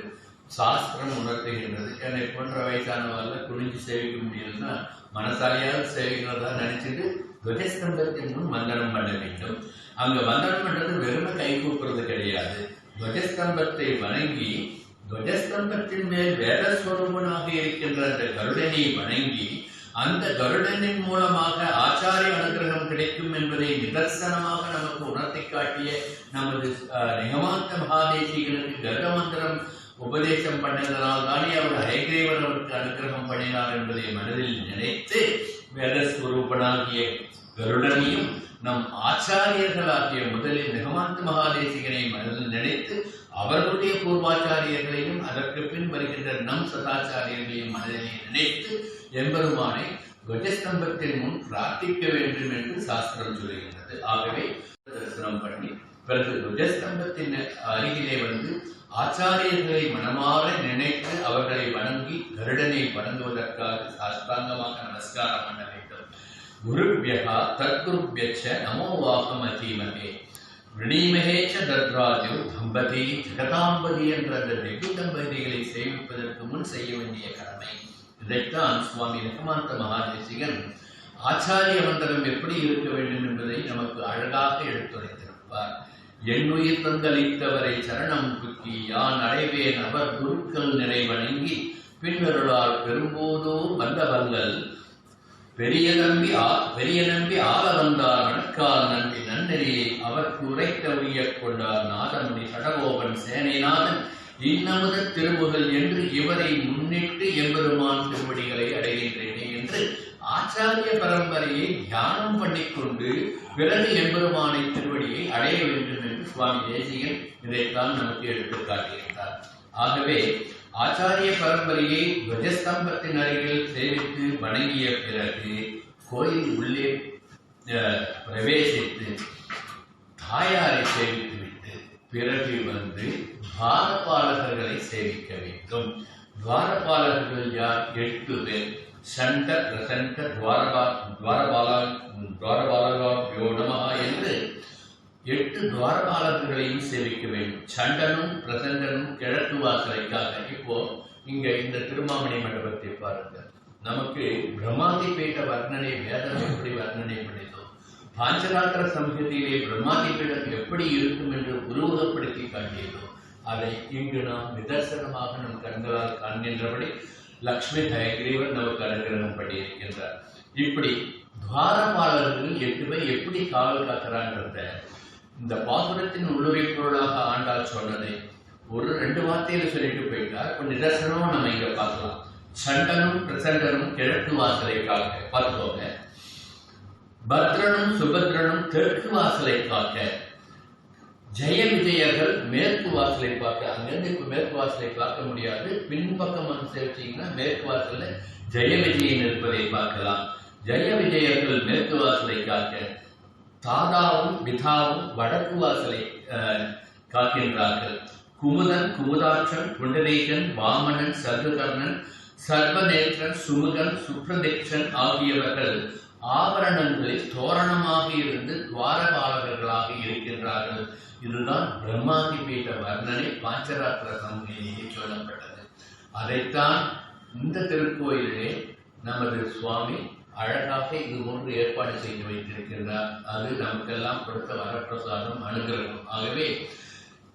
சாஸ்திரம் உணர்த்துகின்றது. என்னை போன்ற வயசானவர்கள் குனிஞ்சு சேவிக்க முடியலன்னா மனசாலியாக சேவிக்கிறதா நினைச்சிட்டு துவஜஸ்தம்பத்தின் முன் வந்தனம் பண்ண வேண்டும். அங்க வந்தனம் பண்றது வெறுமை கை கூப்புறது கிடையாது. துவஜஸ்தம்பத்தை வணங்கி துவஜஸ்தம்பத்தின் மேல் வேதஸ்வரூபனாக இருக்கின்ற அந்த கருடனை வணங்கி அந்த கருடனின் மூலமாக ஆச்சாரிய அனுகிரகம் கிடைக்கும் என்பதை நிதர்சனமாக நமக்கு உணர்த்தி காட்டிய நமது நிகமாந்த மகாதேசிகனுக்கு கருட மந்திரம் உபதேசம் பண்ணதனால் தானே அவர் ஹயக்ரீவன் அவருக்கு அனுகிரகம் பண்ணினார் என்பதை மனதில் நினைத்து வேதஸ்வரூபனாகிய கருடனையும் நம் ஆச்சாரியர்களாகிய முதலில் நிகமாந்த மகாதேசிகனை மனதில் நினைத்து அவர்களுடைய பூர்வாச்சாரியர்களையும் அதற்கு பின் வருகின்ற நம் சதாச்சாரியர்களையும் மனதிலே நினைத்து எம்பெருமானை துவஜஸ்தம்பத்தின் முன் பிரார்த்திக்க வேண்டும் என்று சாஸ்திரம் சொல்லுகின்றது. ஆகவே தரிசனம் பண்ணி பிறகு துவஜஸ்தம்பத்தின் அருகிலே வந்து ஆச்சாரியர்களை மனமாற நினைத்து அவர்களை வணங்கி கருடனை வணங்குவதற்காக சாஸ்திராங்கமாக நமஸ்காரம் பண்ண வேண்டும். குருவ்யகா தத்குருவ்யச்ச நமோ வாகம் அதீமகே. விணிமகேச்ச தத்ராஜோ தம்பதி ஜெகதாம்பதி என்ற அந்த வெகு தம்பதிகளை சேவிப்பதற்கு முன் செய்ய வேண்டிய கடமை. இதைத்தான் சுவாமி நிகமாந்த மகாதேசிகன் ஆச்சாரிய மந்திரம் எப்படி இருக்க வேண்டும் என்பதை நமக்கு அழகாக எடுத்துரைத்திருப்பார். என்னுயிர் தந்தளித்தவரை சரணம் துக்கி யான் அடைவேன் அவர் குருக்கள் நிறை வணங்கி பின்னருளால் பெரும்போதோ வந்தவர்கள் பெரிய நம்பி ஆள வந்தார் வணக்கால் நன்றி நன்னெறியை அவருக்கு உரைத்த உய்ய கொண்டார் நாதமுனி சடகோபன் சேனைநாதன் இன்னமுத திருமுகல் என்று இவரை முன்னிட்டு எம்பெருமான் திருவடிகளை அடைகின்றேனே என்று ஆச்சாரிய பரம்பரையை தியானம் பண்ணிக்கொண்டு பிறகு எம்பெருமானை திருவடியை அடைய வேண்டும் என்று சுவாமி தேசிகன் இதைத்தான் நமக்கு எடுத்து காட்டுகின்றார். ஆகவே ஆச்சாரிய பரம்பரையை துவஜஸ்தம்பத்தின் அருகில் சேவித்து வணங்கிய பிறகு கோயில் உள்ளே பிரவேசித்து தாயாரை சேவித்துவிட்டு பிறகு வந்து துவாரபாலகர்களை சேவிக்க வேண்டும். துவாரபாலகர்கள் யார்? 8 பேர். சண்டர் பிரசண்டர் துவாரபாலகோ நமஹ என்று 8 துவாரபாலகர்களையும் சேவிக்க வேண்டும். சண்டனும் பிரசண்டனும் கிழக்கு வாசலைக்காக. இப்போ இங்க இந்த திருமாமணி மண்டபத்தை பாருங்கள். நமக்கு பிரம்மாதிபீட வர்ணனை வேதம் எப்படி வர்ணனை பண்ணிதோ, பாஞ்சராத்திர சமூகத்திலே பிரம்மாதிபீடம் எப்படி இருக்கும் என்று உருவகப்படுத்தி காட்டியதோ அதை இங்கு நாம் நிதர்சனமாக நம் கண்களால் காண்கின்றபடி லக்ஷ்மி ஹயக்ரீவர் நமக்கு அனுகிரகம் பண்ணியிருக்கின்றார். இப்படி துவாரபாலர்கள் 8 பேர் எப்படி காவல் காக்கிறான்றத இந்த பாசுரத்தின் உள்ளுரை பொருளாக ஆண்டாள் சொன்னதை ஒரு 2 வார்த்தையில சொல்லிட்டு போயிட்டார். இப்ப நிதர்சனமும் நம்ம இங்க பார்க்கலாம். சண்டனும் பிரசண்டனும் கிழக்கு வாசலை காக்க பார்த்துக்கோங்க. பத்ரனும் சுபத்ரனும் தெற்கு வாசலை காக்க, ஜெய விஜயர்கள் மேற்கு வாசலை பார்க்க. அங்கிருந்து இப்ப மேற்கு வாசலை பார்க்க முடியாது. பின்பக்கம் வந்து சேர்த்தீங்கன்னா மேற்கு வாசல்ல ஜெய விஜயன் இருப்பதை பார்க்கலாம். ஜெய விஜயர்கள் மேற்கு வாசலை காக்க, தாதாவும் பிதாவும் வடக்கு வாசலை காக்கின்றார்கள். குமுதன், குமுதாட்சன், புண்டரீகன், வாமனன், சர்வகர்ணன், சர்வநேற்றன், சுமுகன், சுப்ரதீட்சன் ஆகியவர்கள் ஆபரணங்களில் தோரணமாக இருந்து துவாரபாலகர்களாக இருக்கின்றார்கள். இதுதான் பிரம்மாதிபீட வர்ணனை பாஞ்சராத்திர சமூகத்திலேயே சொல்லப்பட்டது. அதைத்தான் இந்த திருக்கோயிலே நமது சுவாமி அழகாக இது போன்று ஏற்பாடு செய்து வைத்திருக்கின்றார். அது நமக்கெல்லாம் கொடுத்த வரப்பிரசாதம், அனுகிரகம். ஆகவே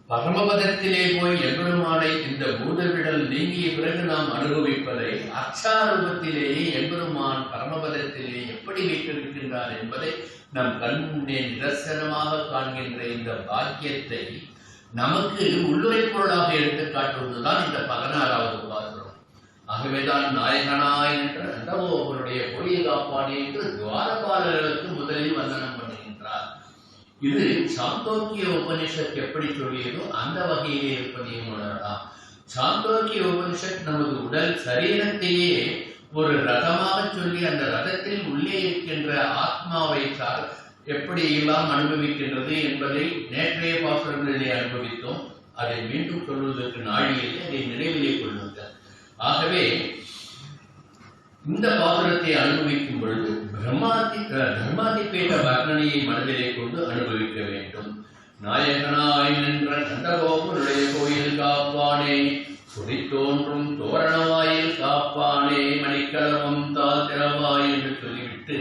பரமபதத்திலே போய் எம்பெருமானை இந்த பூதவிடல் நீங்கிய பிறகு நாம் அனுபவிப்பதை அச்சாரூபத்திலேயே எம்பெருமான் பரமபதத்திலே எப்படி வைத்திருக்கின்றார் என்பதை நம் கண் முன்னே நிதர்சனமாக காண்கின்ற இந்த பாக்கியத்தை நமக்கு உள்ளுரை பொருளாக எடுத்து காட்டுவதுதான் இந்த 16வது பாசுரம். ஆகவேதான் நாயகனாய் என்ற நந்தகோபனுடைய பொடிய காப்பானே என்று துவாரபாலர்களுக்கு முதலில் வந்தனம் பண்ணுகின்றார். இது சாந்தோக்கிய உபனிஷத் எப்படி சொல்லியதோ அந்த வகையிலே இருப்பதையும் உணரலாம். சாந்தோக்கிய உபனிஷத் நமது உடல் சரீரத்தையே ஒரு ரதமாக சொல்லி அந்த ரதத்தில் உள்ளே இருக்கின்ற ஆத்மாவை எப்படி எல்லாம் அனுபவிக்கின்றது என்பதை நேற்றைய பாசுரங்களிலே அனுபவித்தோம். அதை மீண்டும் சொல்வதற்கு நாழியிலே அதை நினைவிலே கொள்ளுங்கள். ஆகவே இந்த பாசுரத்தை அனுபவிக்கும் பொழுது தர்மாதிபீட வர்ணனையை மனதிலே கொண்டு அனுபவிக்க வேண்டும். நாயகனாய் நின்ற நந்தகோபனுடைய கோயில் காப்பானே, குடி தோன்றும் தோரணவாயில் காப்பானே, மணிக்கலமும் தால் திறவாய் என்று சொல்லிவிட்டு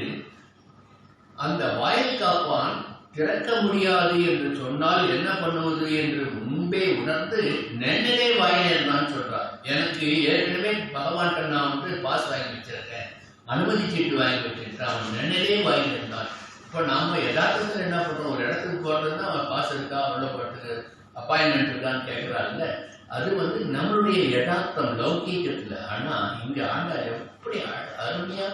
அந்த வாயில் காப்பான் திறக்க முடியாது என்று சொன்னால் என்ன பண்ணுவது என்று முன்பே உணர்ந்து நெண்ணிலே வாயினர் தான் சொல்றார். எனக்கு ஏற்கனவே பகவான்கிட்ட நான் பாஸ் வாங்கி வச்சிருக்கேன், அனுமதி சீட்டு வாங்கி வச்சிருக்கேன், அவன் நெண்ணிலே வாயினர் தான். இப்போ நாம யதார்த்தத்தில் என்ன பண்றோம்? ஒரு இடத்துக்கு போறதுன்னா அவன் பாஸ் இருக்கா, உள்ள போறதுக்கு அப்பாயின்மெண்ட் இருக்கான்னு கேட்கிறாங்கல்ல. அது நம்மளுடைய யதார்த்தம் லௌகீகத்துல. ஆனா இங்க ஆண்டாள் எப்படி அருமையா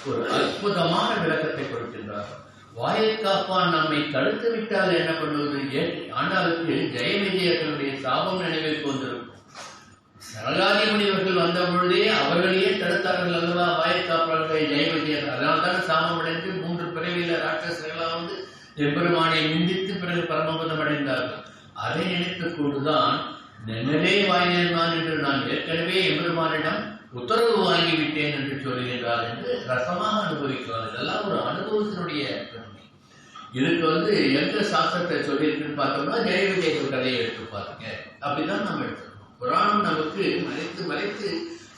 ஒரு அற்புதமான விளக்கத்தை கொடுக்கின்றார். வாயில் காப்பான் நம்மை தடுத்து விட்டால் என்ன பண்ணுவது? ஆண்டாளுக்கு ஜெய விஜயர்களுடைய சாபம் நினைவுக்கு வந்திருக்கும். சரகாதி முனிவர்கள் வந்த பொழுதே அவர்களையே தடுத்தார்கள் அல்லவா வாயில் காப்பாளர்கள் ஜெய விஜயர்கள். அதனால்தான் சாபம் அடைந்து 3 பிறவியில ராட்சசர்களாக எம்பெருமானை நிந்தித்து பிறகு பரமபதம் அடைந்தார்கள். அதை நினைத்துக் கொண்டுதான் நென்னலே வாயினான் என்று நான் ஏற்கனவே எம்பெருமானிடம் உத்தரவு வாங்கிவிட்டேன் என்று சொல்லுகின்றார் என்று ரசமாக அனுபவிக்கிறார். இதெல்லாம் ஒரு அனுபவத்தினுடைய பெருமை. இதுக்கு எந்த சாஸ்திரத்தை சொல்லியிருக்குன்னு பார்த்தோம்னா ஜெய விஜயக கதையை எடுத்து பாருங்க. அப்படிதான் நாம் எடுத்துக்கணும். புராணம் நமக்கு மறைத்து மறைத்து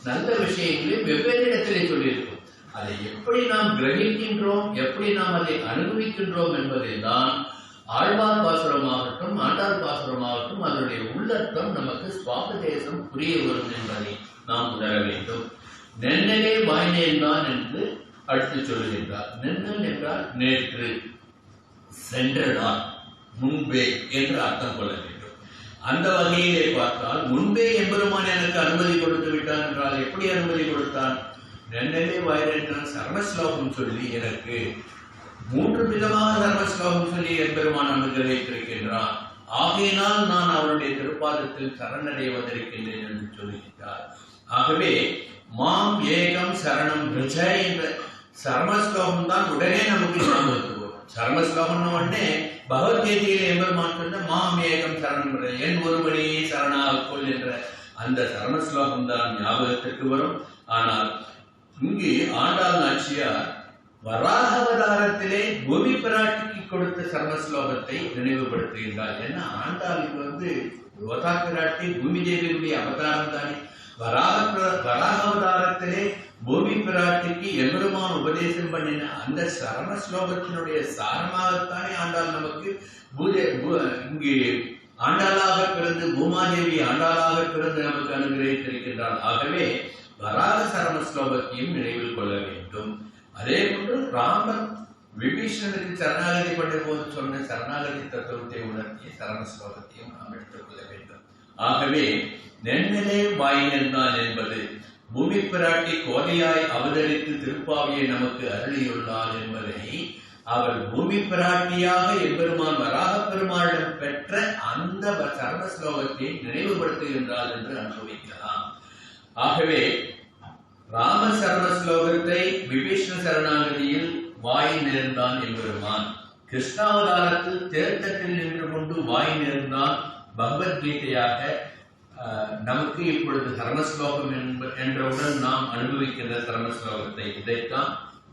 நல்ல விஷயங்களை வெவ்வேறு இடத்திலே சொல்லியிருக்கும். அதை எப்படி நாம் கிரகிக்கின்றோம், எப்படி நாம் அதை அனுபவிக்கின்றோம் என்பதில் தான் ஆழ்வார் பாசுரமாகட்டும் ஆண்டாள் பாசுரமாகட்டும் அதனுடைய உள்ளர்த்தம் நமக்கு சுவாபதேசம் புரிய வரும் என்பதை நாம் உணர வேண்டும். நென்னலே வாய்நேர்ந்தான் என்று அடுத்து சொல்லுகின்றார். நென்னல் என்றால் நேற்று, சென்ற நாள், முன்பே என்று அர்த்தம் கொள்ள வேண்டும். அந்த வகையிலே பார்த்தால் முன்பே எம்பெருமான் எனக்கு அனுமதி கொடுத்து விட்டான் என்றால் எப்படி அனுமதி கொடுத்தான்? நென்னலே வாய்நேர்ந்தான் சர்மஸ்லோகம் சொல்லி எனக்கு 3 விதமாக சர்மஸ்லோகம் சொல்லி எம்பெருமான் அனுகிரகித்திருக்கின்றான். ஆகையினால் நான் அவருடைய திருப்பாதத்தில் சரணடைவதற்கின்றேன் என்று சொல்லுகின்றார். ஆகவே மாம் ஏகம் சரணம் பிரஜ என்ற சர்மஸ்லோகம் தான் உடனே நமக்கு ஞாபகத்துக்கு வரும். சர்மஸ்லோகம் உடனே பகவத்கீதையிலே எம்பெருமான் சொன்ன மாம் ஏகம் சரணம் பிரஜ, என் ஒருவனையே சரணாகொள் என்ற அந்த சர்மஸ்லோகம் தான் ஞாபகத்திற்கு வரும். ஆனால் இங்கு ஆண்டாள் நாச்சியார் வராகவதாரத்திலே பூமி பிராட்டிக்கு கொடுத்த சர்மஸ்லோகத்தை நினைவுபடுத்துகின்றார். ஏன்னா ஆண்டாளுக்கு யோதா பிராட்டி பூமி தேவியுடைய அவதாரம் தானே. வராகவதாரத்திலே பூமி பிராட்டிக்கு எம்பெருமான் உபதேசம் பண்ணின அந்த சர்மஸ்லோகத்தினுடைய சாரமாகத்தானே ஆண்டாள் நமக்கு இங்கு ஆண்டாளாக பிறந்து பூமாதேவி ஆண்டாளாக பிறந்து நமக்கு அனுகிரகித்திருக்கின்றான். ஆகவே வராக சர்மஸ்லோகத்தையும் நினைவில் கொள்ள வேண்டும். அதே போன்று ராமன் விபீஷணனுக்கு சரணாகதி பண்ண போது சொன்ன சரணாகதி தத்துவத்தை உணர்த்திய சரணஸ்லோகத்தையும் நாம் எடுத்துக் கொள்ள வேண்டும். ஆகவே நென்னலே வாய்நேர்ந்தான் என்பது பூமி பிராட்டி கோதையாய் அவதரித்து திருப்பாவியை நமக்கு அருளியுள்ளார் என்பதை அவள் பூமி பிராட்டியாக எம்பெருமான் வராக பெருமாளிடம் பெற்ற அந்த சரணஸ்லோகத்தை நினைவுபடுத்துகின்றாள் என்று அனுபவிக்கலாம். ஆகவே ராம சர்மஸ்லோகத்தை விபீஷண சரணாகதியில் வாய் நேர்ந்தான் எம்பெருமான். கிருஷ்ணாவதாரத்தில் தேர்தட்டில் நின்று கொண்டு வாய் நேர்ந்தான் பகவத்கீதையாக நமக்கு இப்பொழுது சர்மஸ்லோகம் என்றவுடன் நாம் அனுபவிக்கின்ற சர்மஸ்லோகத்தை இதைத்தான்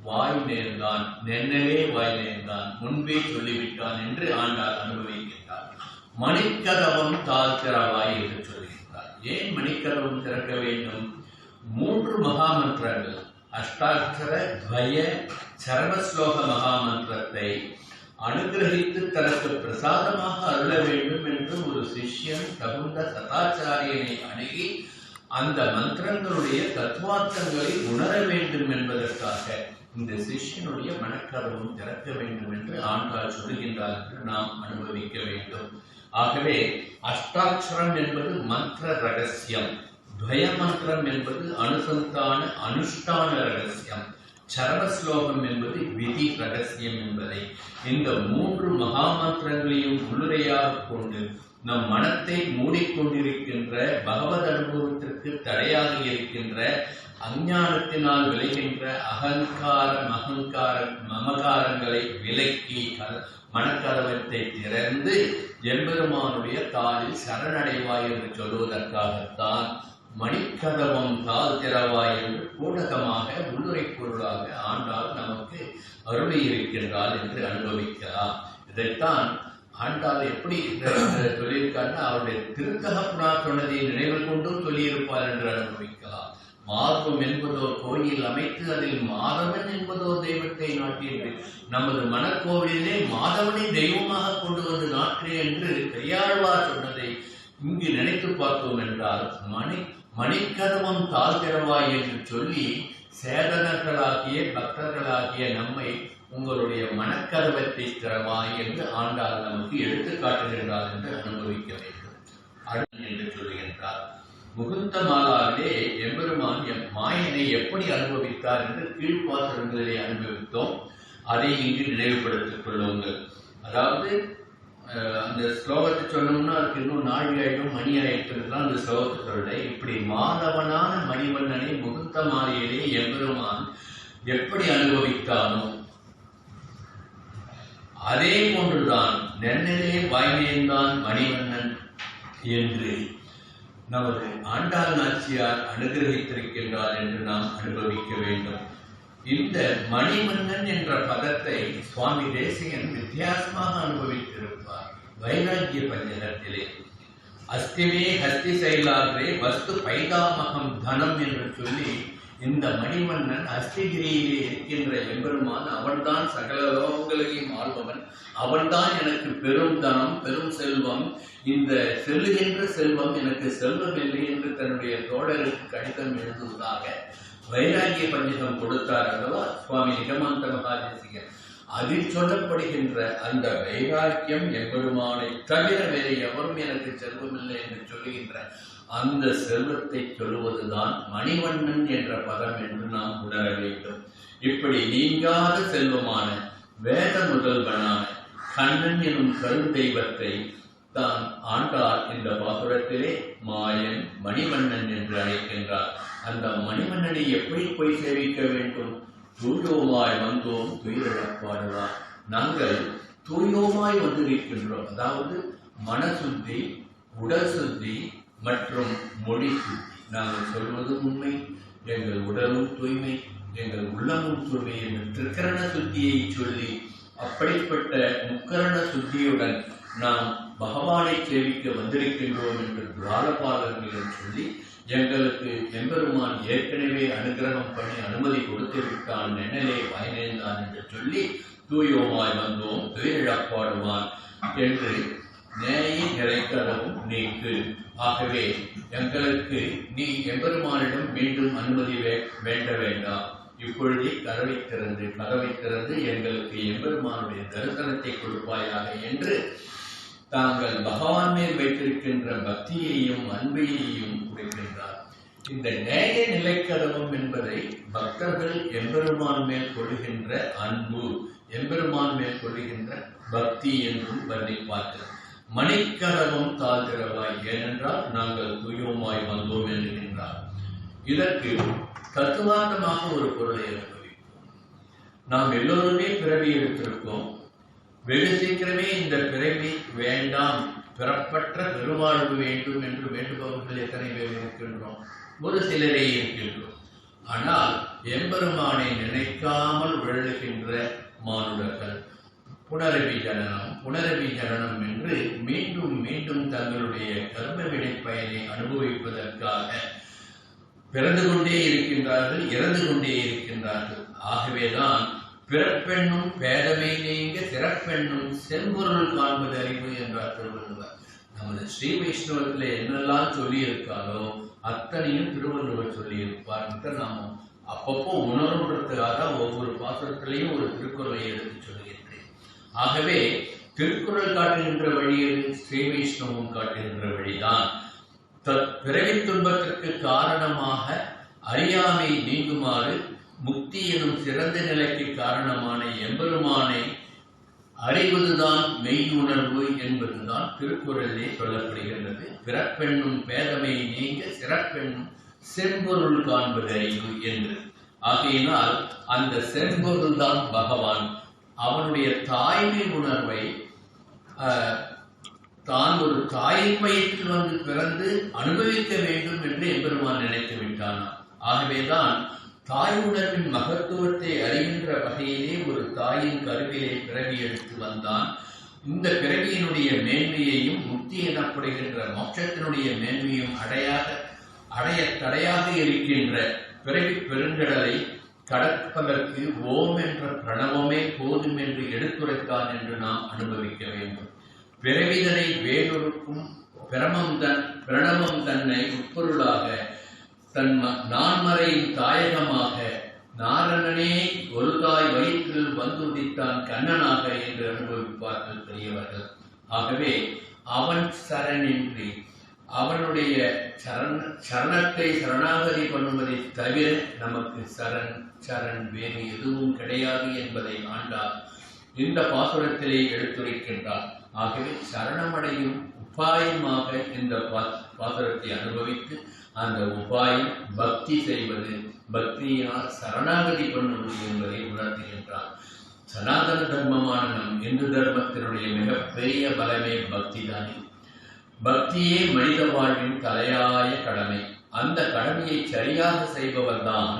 வாய் நேர்ந்தான், நென்னலே வாய் நேர்ந்தான், முன்பே சொல்லிவிட்டான் என்று ஆண்டாள் அனுபவிக்கின்றார். மணிக்கதவம் தாழ்த்திறவாய் என்று சொல்கின்றார். ஏன் மணிக்கதவம் திறக்க வேண்டும்? 3 மகாமந்திரங்கள் அஷ்டாட்சர துவய சர்மஸ்லோக மகாமந்திரத்தை அனுகிரகித்து தனக்கு பிரசாதமாக அருள வேண்டும் என்று ஒரு சிஷ்யன் தகுந்த சதாச்சாரியனை அணுகி அந்த மந்திரங்களுடைய தத்துவார்த்தங்களை உணர வேண்டும் என்பதற்காக இந்த சிஷ்யனுடைய மனக்கதவும் திறக்க வேண்டும் என்று ஆண்டாள் சொல்கின்றார் என்று நாம் அனுபவிக்க வேண்டும். ஆகவே அஷ்டாட்சரம் என்பது மந்திர ரகசியம், துவய மந்திரம் என்பது அனுசந்தான அனுஷ்டான ரகசியம், சரமஸ்லோகம் என்பது விதி ரகசியம் என்பதை இந்த 3 மகாமந்திரங்களையும் உள்ளுரையாக கொண்டு நம் மனத்தை மூடிக்கொண்டிருக்கின்ற பகவத் அனுபவத்திற்கு தடையாக இருக்கின்ற அஞ்ஞானத்தினால் விளைகின்ற அகங்கார மமகாரங்களை விலக்கி மனக்கதவத்தை திறந்து எம்பெருமானுடைய காலில் சரணடைவாய் என்று சொல்வதற்காகத்தான் மணிக்கதவம் தாழ் திறவாய் என்று கூடகமாக உள்ளுரை பொருளாக ஆண்டாள் நமக்கு அருளி இருக்கின்றாள் என்று அனுபவிக்கலாம். இதைத்தான் ஆண்டாள் எப்படி சொல்லியிருக்காருன்னா அவருடைய திருத்தகப்புனா சொன்னதை நினைவில் கொண்டும் சொல்லியிருப்பார் என்று அனுபவிக்கலாம். மார்பம் என்பதோர் கோயில் அமைத்து அதில் மாதவன் என்பதோர் தெய்வத்தை நாட்டியது. நமது மனக்கோவிலே மாதவனை தெய்வமாக கொண்டு வந்து நாட்டே என்று பெரியாழ்வார் சொன்னதை இங்கு நினைத்து பார்த்தோம் என்றால் மணிக்கதவம் தாழ்த்திறவாய் என்று சொல்லி சேதனர்களாகிய பக்தர்களாகிய நம்மை உங்களுடைய மனக்கதவத்தை திறவாய் என்று ஆண்டாள் நமக்கு எடுத்துக்காட்டுகின்றார் என்று அனுபவிக்க வேண்டும் என்று சொல்லுகின்றார். முகுந்த மாலாவிலே எம்பெருமான் மாயனை எப்படி அனுபவித்தார் என்று கீழ்ப்பாத்திரங்களிலே அனுபவித்தோம். அதை இங்கு நினைவுபடுத்திக் கொள்ளுங்கள். அதாவது அந்த ஸ்லோகத்தை சொன்னோம்னா அதுக்கு இன்னும் நாழி ஆயிடும் மணி ஆயிட்டுலாம் அந்த ஸ்லோகத்தை சொல்ல இப்படி மாதவனான மணிவண்ணனை முகுந்த மாலையிலே எம்பெருமான் எப்படி அனுபவித்தானோ அதே போன்றுதான் நென்னலே வாய்நேர்ந்தான் மணிவண்ணன் என்று நமது ஆண்டாள் நாச்சியார் அனுகிரகித்திருக்கின்றார் என்று நாம் அனுபவிக்க வேண்டும். இந்த மணிவண்ணன் என்ற பதத்தை சுவாமி தேசிகன் வித்தியாசமாக அனுபவித்திருப்பார் வைராக்கிய பஞ்சகத்திலே. அஸ்திமே ஹஸ்தி செயலாற்றே வஸ்து பைதாமகம் தனம் என்று சொல்லி இந்த மணிவண்ணன் அஸ்திகிரியிலே இருக்கின்ற எம்பெருமான் அவன்தான் சகல லோகங்களையும் ஆள்பவன், அவன்தான் எனக்கு பெரும் தனம் பெரும் செல்வம், இந்த செல்லுகின்ற செல்வம் எனக்கு செல்வம் இல்லை என்று தன்னுடைய தோழருக்கு கடிதம் எழுதுவதாக வைராகிய பஞ்சகம் கொடுத்தார் அல்லவா சுவாமி நிகமாந்த மகாதேசிகர். அதில் சொல்லப்படுகின்ற அந்த வைராக்கியம் எம்பெருமானை தவிர வேறு எவரும் எனக்கு செல்வம் இல்லை என்று சொல்லுகின்ற அந்த செல்வத்தை சொல்லுவதுதான் மணிவண்ணன் என்ற பதம் என்று நாம் உணர வேண்டும். இப்படி நீங்காத செல்வமான வேத முதல்வனான கண்ணன் எனும் கருந்தெய்வத்தை தான் ஆண்டார் இந்த பாசுரத்திலே மாயன் மணிவண்ணன் என்று அழைக்கின்றார். அந்த மணிவண்ணனை எப்படி போய் சேவிக்க வேண்டும்? தூயோமாய் வந்தோம் துயிலப்பாடுவார். நாங்கள் தூயோமாய் வந்திருக்கின்றோம், அதாவது மனசுத்தி, உடல் சுத்தி மற்றும் மொழி சுத்தி. நாங்கள் சொல்வது உண்மை, எங்கள் உடலும் தூய்மை, எங்கள் உள்ளமும் தூய்மை என்று திரிகரண சுத்தியை சொல்லி அப்படிப்பட்ட முக்கரண சுத்தியுடன் நாம் பகவானை சேவிக்க வந்திருக்கின்றோம் என்று துவாரபாலர்களிடம் சொல்லி எங்களுக்கு எம்பெருமான் ஏற்கனவே அனுகிரகம் பண்ணி அனுமதி கொடுத்து விட்டான், நெண்ணலே வாய்நேர்ந்தான் என்று சொல்லி தூயோமாய் வந்தோம் துயிலப்பாடுவான் என்று நேய நிறைக்கதவும் நீக்கு. ஆகவே எங்களுக்கு நீ எம்பெருமானிடம் மீண்டும் அனுமதி வேண்ட வேண்டாம், இப்பொழுதே கதவை திறந்து எங்களுக்கு எம்பெருமானுடைய தரிசனத்தை கொடுப்பாயாக என்று தாங்கள் பகவான் மேல் வைத்திருக்கின்ற பக்தியையும் அன்பையையும் கொடுக்கின்றார். இந்த நேய நிலைக்கதவம் என்பதை பக்தர்கள் எம்பெருமான் மேல் கொள்ளுகின்ற அன்பு, எம்பெருமான் மேல் கொள்ளுகின்ற பக்தி என்றும் வர்ணிப்பார்கள். மணிக்கதவம் தாழ்கிறவாய், ஏனென்றால் நாங்கள் தூயோமாய் வந்தோம் என்கின்றார். இதற்கு தத்துவார்த்தமாக ஒரு பொருளை அனுபவிப்போம். நாம் எல்லோருமே பிறவி எடுத்திருக்கோம். வெகு சீக்கிரமே இந்த பிறவி வேண்டாம், பிறப்பற்ற பெருவாழ்வு வேண்டும் என்று வேண்டுபவர்கள் எத்தனை பேர் இருக்கின்றோம்? ஒரு சிலரே இருக்கின்றோம். ஆனால் எம்பெருமானை நினைக்காமல் விழுகின்ற மானுடர்கள் புனரபி ஜனனம் என்று மீண்டும் மீண்டும் தங்களுடைய கர்ம வினைப்பயனை அனுபவிப்பதற்காக பிறந்து கொண்டே இருக்கின்றார்கள், இறந்து கொண்டே இருக்கின்றார்கள். ஆகவேதான் பிறப்பெண்ணும் பேதமை நீங்க சிறப்பெண்ணும் செம்பொருள் காண்பது அறிவு என்றார் திருவள்ளுவர். நமது ஸ்ரீ வைஷ்ணவத்தில் என்னெல்லாம் சொல்லி இருக்காரோ அத்தனையும் திருவள்ளுவர் சொல்லி இருப்பார். நாம் அப்பப்போ உணர்வுறதுக்காக ஒவ்வொரு பாத்திரத்திலையும் ஒரு திருக்குறளை எடுத்து சொல்லுகின்றேன். ஆகவே திருக்குறள் காட்டுகின்ற வழியில் ஸ்ரீ வைஷ்ணவம் காட்டுகின்ற வழிதான். பிறவி துன்பத்திற்கு காரணமாக அறியாமை நீங்குமாறு முக்தி எனும் சிறந்த நிலைக்கு காரணமான எம்பெருமானை அறிவதுதான் மெய் உணர்வு என்பதுதான் திருக்குறளிலே சொல்லப்படுகின்றது. பிறப்பெண்ணும் பேதமை நீங்க சிறப்பெண்ணும் செம்பொருள் காண்பது அறிவு என்று. ஆகையினால் அந்த செம்பொருள் தான் பகவான். அவனுடைய தாய்மை உணர்வை தான் ஒரு தாயின் வயிற்றில் வந்து பிறந்து அனுபவிக்க வேண்டும் என்று எம்பெருமான் நினைத்து விட்டான். ஆகவேதான் தாய் உணர்வின் மகத்துவத்தை அறிகின்ற வகையிலே ஒரு தாயின் கருவிலே பிறவி எடுத்து வந்தான். இந்த பிறவியினுடைய மேன்மையையும் முக்தி எனப்படுகின்ற மோட்சத்தினுடைய மேன்மையும் அடைய தடையாக இருக்கின்ற பிறவி பெருங்கடலை கடப்பதற்கு ஓம் என்ற பிரணவமே போதும் என்று எடுத்துரைத்தான் என்று நாம் அனுபவிக்க வேண்டும். பிறவிதனை வேறொருக்கும் பிரணவம் தன்னை உட்பொருளாக தன் நான்மறையின் தாயகமாக நாரணனே ஒரு தாய் வயிற்றில் வந்துதித்தான் கண்ணனாக என்று அனுபவிப்பார்கள் பெரியவர்கள். ஆகவே அவன் சரணின்றி அவனுடைய சரணத்தை சரணாகதி பண்ணுவதை தவிர நமக்கு சரண் வேறு எதுவும் கிடையாது என்பதை ஆண்டார் இந்த பாசுரத்திலே எடுத்துரைக்கின்றார். ஆகவே சரணமடையும் உபாயமாக இந்த பாசுரத்தை அனுபவித்து அந்த உபாயம் பக்தி செய்வது, பக்தியினால் சரணாகதி பண்ணுவது என்பதை உணர்த்துகின்றார். சனாதன தர்மமான நம் இந்து தர்மத்தினுடைய மிகப்பெரிய பலமே பக்தி தானே. பக்தியே மனித வாழ்வின் தலையாய கடமை. அந்த கடமையை சரியாக செய்பவர்தான்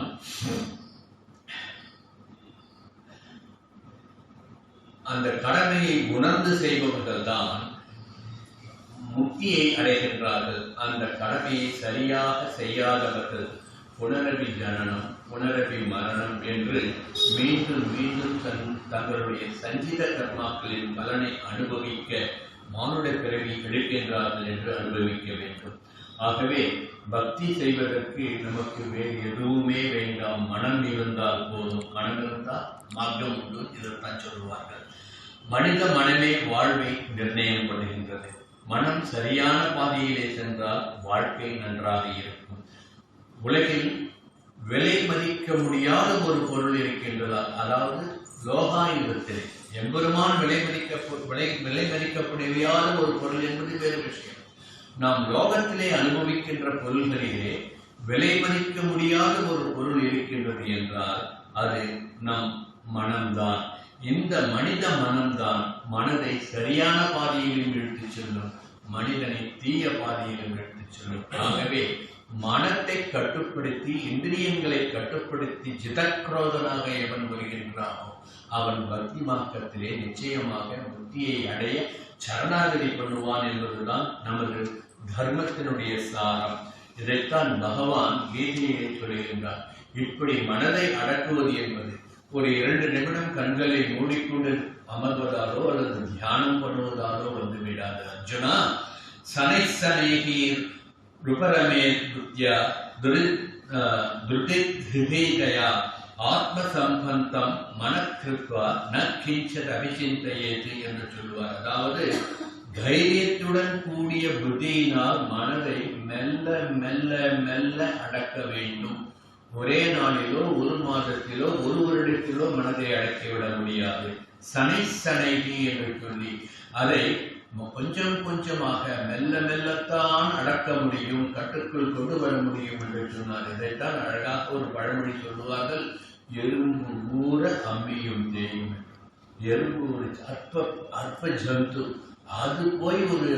அந்த கடமையை உணர்ந்து செய்பவர்கள் தான் முக்தியை அடைகின்றார்கள். அந்த கடமையை சரியாக செய்யாதவர்கள் புனரபி ஜனனம், புனரபி மரணம் என்று மீண்டும் மீண்டும் தங்களுடைய சஞ்சித கர்மாக்களின் பலனை அனுபவிக்க மானுட பிறவி எடுக்கின்றார்கள் என்று அனுபவிக்க வேண்டும். ஆகவே பக்தி செய்வதற்கு நமக்கு வேறு எதுவுமே வேண்டாம். மனம் இருந்தால் போதும். மனம் இருந்தால் மார்க்கம் உண்டு. இதைத்தான் சொல்லுவார்கள். மனித மனமே வாழ்வை நிர்ணயம் பண்ணுகின்றது. மனம் சரியான பாதையிலே சென்றால் வாழ்க்கை நன்றாக இருக்கும். உலகில் விலை மதிக்க முடியாத ஒரு பொருள் இருக்கின்றதா? அதாவது லோகாயுதத்திலே எம்பெருமான் விலை மதிக்க முடியாத ஒரு பொருள் என்பது வேறு விஷயம். நாம் லோகத்திலே அனுபவிக்கின்ற பொருள்களிலே விலை மதிக்க முடியாத ஒரு பொருள் இருக்கின்றது என்றால் அது நம் மனம்தான். இந்த மனித மனம்தான் மனதை சரியான பாதையிலும் இழுத்துச் செல்லும், மனிதனை தீய பாதையிலும் இழுத்துச் செல்லும். ஆகவே மனத்தை கட்டுப்படுத்தி இந்திரியங்களை கட்டுப்படுத்தி ஜிதக்ரோதனாக எவன் வருகின்றானோ அவன் பக்தி மார்க்கத்திலே நிச்சயமாக முக்தியை அடைய சரணாகதி பண்ணுவான் என்பதுதான் நமது தர்மத்தினுடைய சாரம். இதைத்தான் பகவான் கீதையிலே சொல்கின்றார். இப்படி மனதை அடக்குவது என்பது ஒரு 2 நிமிடம் கண்களை மூடிக்கொண்டு அமர்வதாலோ அல்லது தியானம் பண்ணுவதாலோ வந்து விடாது. அர்ஜுனா, சனை சனைகீர் ருபரமே துத்யா திருதிதயா ஆத்ம சம்பந்தம் மனக்கிருத்வா ந கிஞ்சத் அபிசிந்தையேது என்று சொல்லுவார். அதாவது தைரியத்துடன் கூடிய புத்தியினால் மனதை மெல்ல மெல்ல மெல்ல அடக்க வேண்டும். ஒரே நாளிலோ ஒரு மாதத்திலோ ஒரு வருடத்திலோ மனதை அடக்கிவிட முடியாது. சனை சனைகி என்று சொல்லி அதை கொஞ்சம் கொஞ்சமாக மெல்ல மெல்லத்தான் அடக்க முடியும், கட்டுக்குள் கொண்டு வர முடியும் என்று சொன்னார். இதைத்தான் அழகாக ஒரு பழமொழி சொல்லுவார்கள், எறும்பு ஊற அம்மியும் தேயும். எறும்பு ஒரு அற்ப ஜந்து, அது போய் ஒரு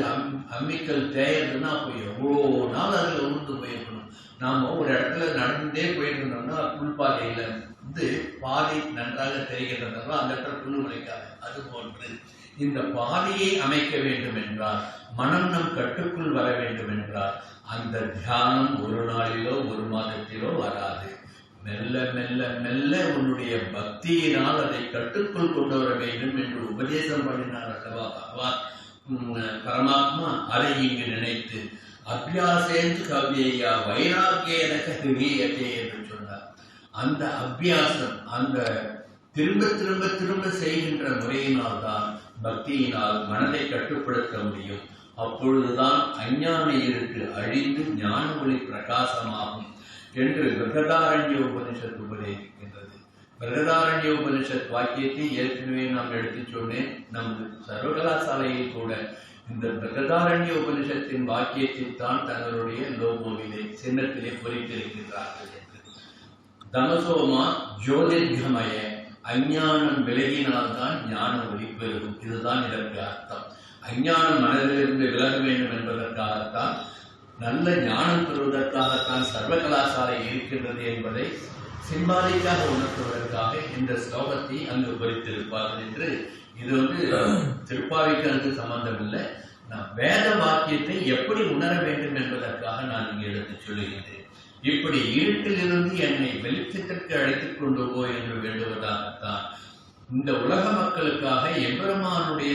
அம்மிக்கல் தேயதுன்னா போய் எவ்வளோ நாள் அதில் உருந்து போயிருக்கணும். நாம ஒரு இடத்துல நடந்தே போயிட்டு இருந்தோம்னா புல்பாதையில வந்து பாதை நன்றாக தெரிகின்றதோ அந்த இடத்துல புல் முளைக்காது. அது போன்று இந்த பாதையை அமைக்க வேண்டும் என்றால், மனம் நம் கட்டுக்குள் வர வேண்டும் என்றால், அந்த தியானம் ஒரு நாளிலோ ஒரு மாதத்திலோ வராது. மெல்ல மெல்ல மெல்ல உன்னுடைய பக்தியினால் அதை கட்டுக்குள் கொண்டு வர வேண்டும் என்று உபதேசம் பண்ணினார் அல்லவா பகவான் பரமாத்மா. அதை இங்கு நினைத்து அபியாசேந்து கவ்யையா வைராக்கியனக ஹிருதயதே என்று சொன்னார். அந்த அபியாசம், அந்த திரும்ப திரும்ப திரும்ப செய்கின்ற முறையினால்தான் பக்தியினால் மனதை கட்டுப்படுத்த முடியும். அப்பொழுதுதான் அஞ்ஞான இருட்டு அழிந்து ஞான ஒளி பிரகாசமாகும் என்று பிருகதாரண்ய உபனிஷத் உபதேசிக்கின்றது. பிருகதாரண்ய உபனிஷத் வாக்கியத்தை ஏற்கனவே நாம் எடுத்துச் சொன்னேன். நமது சர்வகலாசாலையில் கூட இந்த பிருகதாரண்ய உபனிஷத்தின் வாக்கியத்தை தான் தங்களுடைய லோகோவிலே சின்னத்திலே பொறித்திருக்கின்றார்கள் என்று. தமசோமா ஜோதிர்கமய, அஞ்ஞானம் விலகினால்தான் ஞான ஒளி பெருகும். இதுதான் இதற்கு அர்த்தம். அஞ்ஞானம் மனதிலிருந்து விலக வேண்டும் என்பதற்காகத்தான், நல்ல ஞானம் பெறுவதற்காகத்தான் சர்வகலாசாலை இருக்கின்றது என்பதை சிம்பாலிக்காக உணர்த்துவதற்காக இந்த ஸ்லோகத்தை அங்கு பொறித்திருப்பார்கள் என்று. இது வந்து திருப்பாவிக்கு அங்கு சம்பந்தம் இல்லை. நான் வேத வாக்கியத்தை எப்படி உணர வேண்டும் என்பதற்காக நான் இங்கே எடுத்துச் சொல்லுகின்றேன். இப்படி இருட்டிலிருந்து என்னை வெளிச்சத்திற்கு அழைத்துக் கொண்டு போ என்று வேண்டுவதாகத்தான் இந்த உலக மக்களுக்காக எம்பெருமானுடைய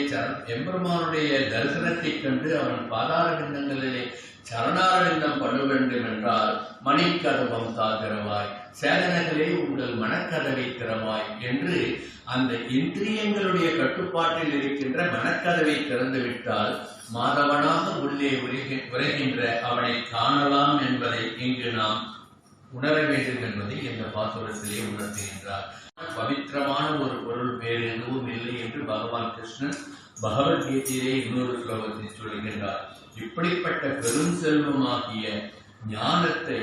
தரிசனத்தை கண்டு அவன் பாதார விந்தங்களிலே சரணாரவிந்தம் பண்ண வேண்டும் என்றால் மணிக்கதவம் தாதிரவாய், சேதனைகளே உங்கள் மனக்கதவை திறவாய் என்று அந்த இந்திரியங்களுடைய கட்டுப்பாட்டில் இருக்கின்ற மனக்கதவை திறந்துவிட்டால் மாதவனாக உள்ளே உரைகின்ற அவனை காணலாம் என்பதை இங்கு நாம் உணர வேண்டும் என்பதை இந்த பாசுரத்திலே உணர்த்துகின்றார். பவித்திரமான ஒரு பொருள் வேறு எதுவும் இல்லை என்று பகவான் கிருஷ்ணன் பகவத்கீதையிலே இன்னொரு ஸ்லோகத்தை சொல்கின்றார். இப்படிப்பட்ட பெரும் செல்வமாகிய ஞானத்தை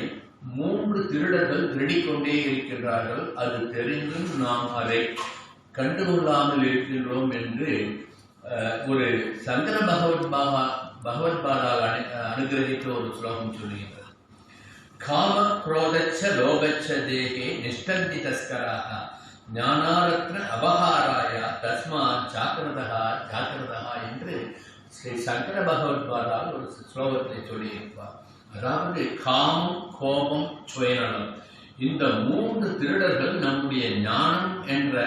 3 திருடர்கள் திருடிக்கொண்டே இருக்கின்றார்கள். அது தெரிந்தும் நாம் அதை கண்டுகொள்ளாமல் இருக்கின்றோம் என்று ஒரு சங்கர பகவத்பாதால் அனுகிரகித்த ஒரு ஸ்லோகம் சொல்லுகின்றது. காம குரோதச்ச லோகச்ச தேகே நிஷ்டந்தி தஸ்கராக ஞானாரத்ன அபகாராய தஸ்மாத் ஜாக்கிரதா ஜாக்கிரதா என்று ஸ்ரீ சங்கர பகவத்பாதால் ஒரு ஸ்லோகத்தை சொல்லியிருப்பார். அதாவது காமம், கோபம், சுயநலம், இந்த 3 திருடர்கள் நம்முடைய ஞானம் என்ற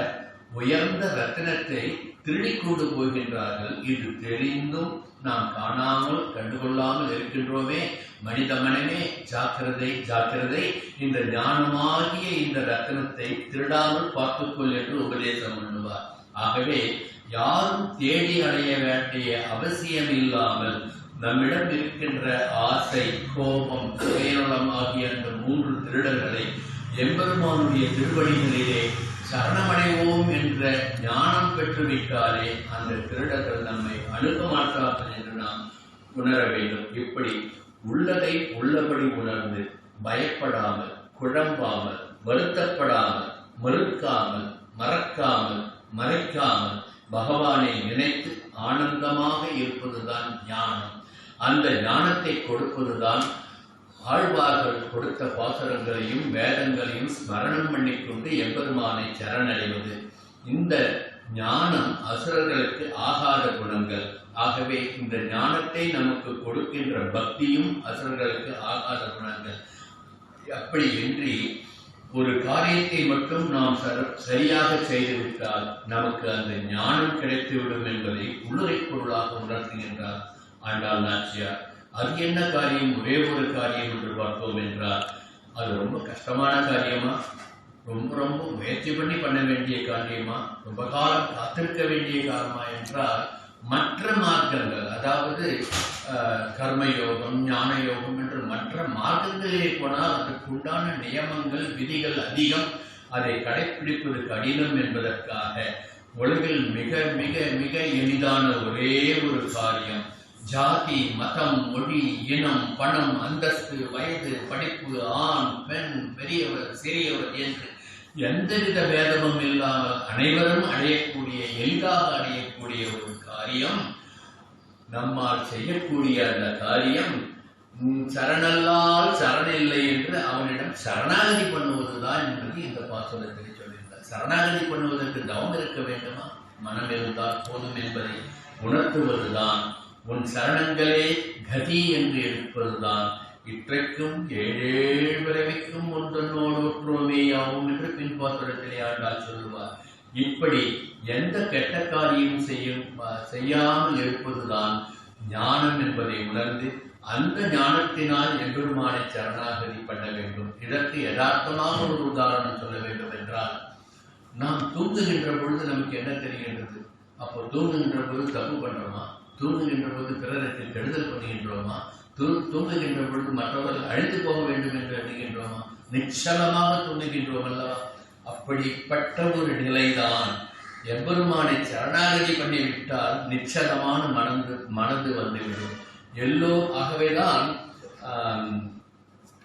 உயர்ந்த ரத்தினத்தை திருடிக் கொண்டு போகின்றார்கள். இது தெரிந்தும் நாம் காணாமல் கண்டுகொள்ளாமல் இருக்கின்றோமே. மனித மனமே ஜாக்கிரதை ஜாக்கிரதை, இந்த ஞானமாகிய இந்த ரத்தினத்தை திருடாமல் பார்த்துக்கொள் என்று உபதேசம் பண்ணுவார். ஆகவே யாரும் தேடி அடைய வேண்டிய அவசியம் இல்லாமல் நம்மிடம் இருக்கின்ற ஆசை, கோபம், சுயநலம் ஆகிய அந்த 3 திருடர்களை எம்பெருமானுடைய திருவடிகளிலே சரணமடைவோம் என்ற ஞானம் பெற்றுவிட்டாலே அந்த திருடர்கள் நம்மை அணுக மாட்டார்கள் என்று நாம் உணர வேண்டும். இப்படி உள்ளதை உள்ளபடி உணர்ந்து பயப்படாமல், குழம்பாமல், வருத்தப்படாமல், மறுக்காமல், மறக்காமல், மறைக்காமல் பகவானை நினைத்து ஆனந்தமாக இருப்பதுதான் ஞானம். அந்த ஞானத்தை கொடுப்பதுதான் ஆழ்வார்கள் கொடுத்த பாசுரங்களையும் வேதங்களையும் ஸ்மரணம் பண்ணிக்கொண்டு எம்பெருமானை சரணடைவது. இந்த ஞானம் அசுரர்களுக்கு ஆகாத குணங்கள். ஆகவே இந்த ஞானத்தை நமக்கு கொடுக்கின்ற பக்தியும் அசுரர்களுக்கு ஆகாத குணங்கள். அப்படியின்றி ஒரு காரியத்தை மட்டும் நாம் சரியாக செய்துவிட்டால் நமக்கு அந்த ஞானம் கிடைத்துவிடும் என்பதை உள்ளுரை பொருளாக உணர்த்துகின்றார் ஆண்டாள் நாச்சியார். அது என்ன காரியம்? ஒரே ஒரு காரியம் என்று பார்த்தோம் என்றால் அது ரொம்ப கஷ்டமான காரியமா, ரொம்ப ரொம்ப முயற்சி பண்ண வேண்டிய காரியமா, ரொம்ப காலம் காத்திருக்க வேண்டிய காரணமா என்றால் மற்ற மார்க்கங்கள், அதாவது கர்மயோகம், ஞான யோகம் என்று மற்ற மார்க்கங்களே போனால் அதற்குண்டான நியமங்கள், விதிகள் அதிகம். அதை கடைப்பிடிப்பது கடினம் என்பதற்காக உலகில் மிக மிக மிக எளிதான ஒரே ஒரு காரியம், ஜாதி, மதம், மொழி, இனம், பணம், அந்தஸ்து, வயது, படிப்பு, ஆண், பெண், பெரியவர், சிறியவர் என்று எந்தவித பேதமும் இல்லாமல் அனைவரும் அடையக்கூடிய, எளிதாக அடையக்கூடிய ஒரு காரியம், நம்மால் செய்யக்கூடிய அந்த காரியம் சரணல்லால் சரணில்லை என்று அவனிடம் சரணாகதி பண்ணுவதுதான் என்பது இந்த பாசுரத்தில் சொல்லியிருந்தார். சரணாகதி பண்ணுவதற்கு தவம் இருக்க வேண்டுமா? மனம் இருந்தால் போதும் என்பதை உணர்த்துவதுதான். உன் சரணங்களே கதி என்று எடுப்பதுதான். இற்றைக்கும் 7 பிறவிக்கும் ஒன்றனோடு ஒற்றுமையாகும் என்று பின்பாசுரத்திலே ஆண்டாள் சொல்லுவார். இப்படி எந்த கெட்ட காரியம் செய்யாமல் இருப்பதுதான் ஞானம் என்பதை உணர்ந்து அந்த ஞானத்தினால் எம்பெருமானை சரணாகதி பண்ண வேண்டும். இதற்கு யதார்த்தமான ஒரு உதாரணம் சொல்ல வேண்டும் என்றால், நாம் தூங்குகின்ற பொழுது நமக்கு என்ன தெரிகின்றது? அப்போ தூங்குகின்ற பொழுது தப்பு பண்றோமா? தூங்குகின்ற பொழுது பிறருக்கு கெடுதல் பண்ணுகின்றோமா? தூங்குகின்ற பொழுது மற்றவர்கள் அழித்து போக வேண்டும் என்று எண்ணுகின்றோமா? நிச்சலமாக தூங்குகின்றோம் அல்லவா? அப்படிப்பட்ட ஒரு நிலைதான் எம்பெருமானை சரணாகதி பண்ணிவிட்டால் நிச்சலமான மனது வந்துவிடும். ஆகவேதான்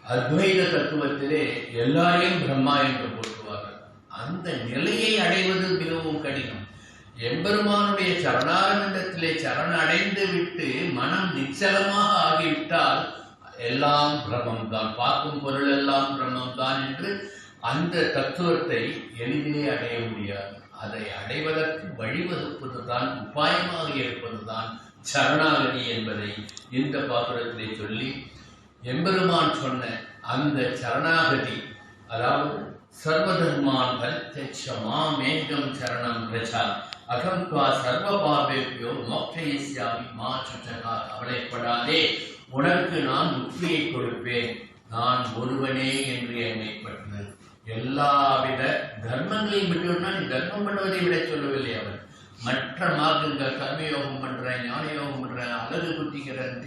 அத்வைத தத்துவத்திலே எல்லாரையும் பிரம்மா என்று போற்றுவார்கள். அந்த நிலையை அடைவது மிகவும் கடினம். எம்பெருமானுடைய சரணாரண்டத்திலே சரணடைந்து விட்டு மனம் நிச்சலமாக ஆகிவிட்டால் எல்லாம் பிரம்மம் தான், பார்க்கும் பொருள் எல்லாம் பிரம்மம் தான் என்று அந்த தத்துவத்தை எளிதிலே அடைய முடியாது. அதை அடைவதற்கு வழிவகுப்பதுதான், உபாயமாக இருப்பதுதான் சரணாகதி என்பதை இந்த பாசுரத்திலே சொல்லி, எம்பெருமான் சொன்ன அந்த சரணாகதி, அதாவது சர்வதர்மான் பரித்யஜ்ய சரணம் பிரஜா அகம் துவா சர்வ பாபேபியோ மோக்ஷயிஷ்யாமி மா சுச்சகா, கவலைப்படாதே, உனக்கு நான் முக்தியை கொடுப்பேன், நான் ஒருவனே என்று எண்ணைப்பட்டது. எல்லாவித தர்மங்களையும் விட்டுவிட்டா, நீ தர்மம் பண்ணுவதை விட சொல்லவில்லை அவர். மற்ற மார்க்கங்கள், கர்மயோகம் பண்றேன், ஞான யோகம் பண்றேன், அழகு குட்டிக்கிறேன்,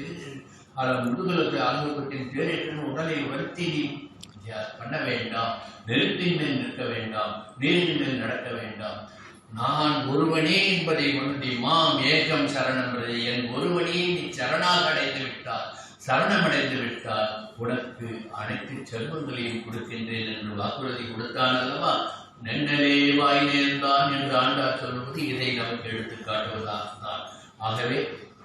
முதுகலுக்கு அழகு குட்டின் தேரேற்று உடலை வருத்தி பண்ண வேண்டாம், நெருப்பின் மேல் நிற்க வேண்டாம், நீரின் மேல் நடக்க வேண்டாம், நான் ஒருவனே என்பதை உணர்ந்தி மாம் ஏகம் சரணம், என் ஒருவனே நீ சரணாக அடைந்து விட்டால், சரணமடைந்து விட்டால் உனக்கு அனைத்து செல்வங்களையும் கொடுக்கின்றேன் என்று வாக்குறுதி கொடுத்தான் அல்லவா? நென்னலே வாய் நேர்ந்தான் என்று ஆண்டார் சொல்வது இதை நமக்கு எடுத்து காட்டுவதாகத்தான். ஆகவே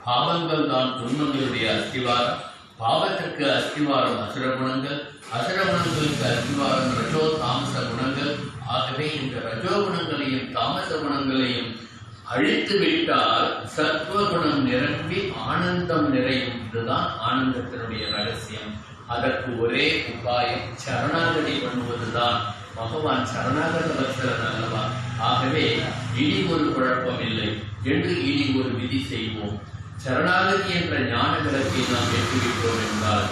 பாவங்கள் தான் துன்பங்களுடைய அஸ்திவாரம். பாவத்திற்கு அஸ்திவாரம் அசுர குணங்கள், அசுர குணங்களுக்கு அஸ்திவாரம் ரஜோ தாமச குணங்கள் ஆகவே இந்த ரஜோகுணங்களையும் தாமச குணங்களையும் அழித்து விட்டால் சத்துவகுணம் நிரம்பி ஆனந்தம் நிறையும். இதுதான் ஆனந்தத்தினுடைய ரகசியம். அதற்கு ஒரே உபாயம் சரணாகதி பண்ணுவதுதான். பகவான் சரணாகத பக்தரன் அல்லவா? ஆகவே இனி ஒரு குழப்பம் இல்லை என்று இனி ஒரு விதி செய்வோம். சரணாகதி என்ற ஞான விளக்கை நாம் வெற்றிவிட்டோம் என்றால்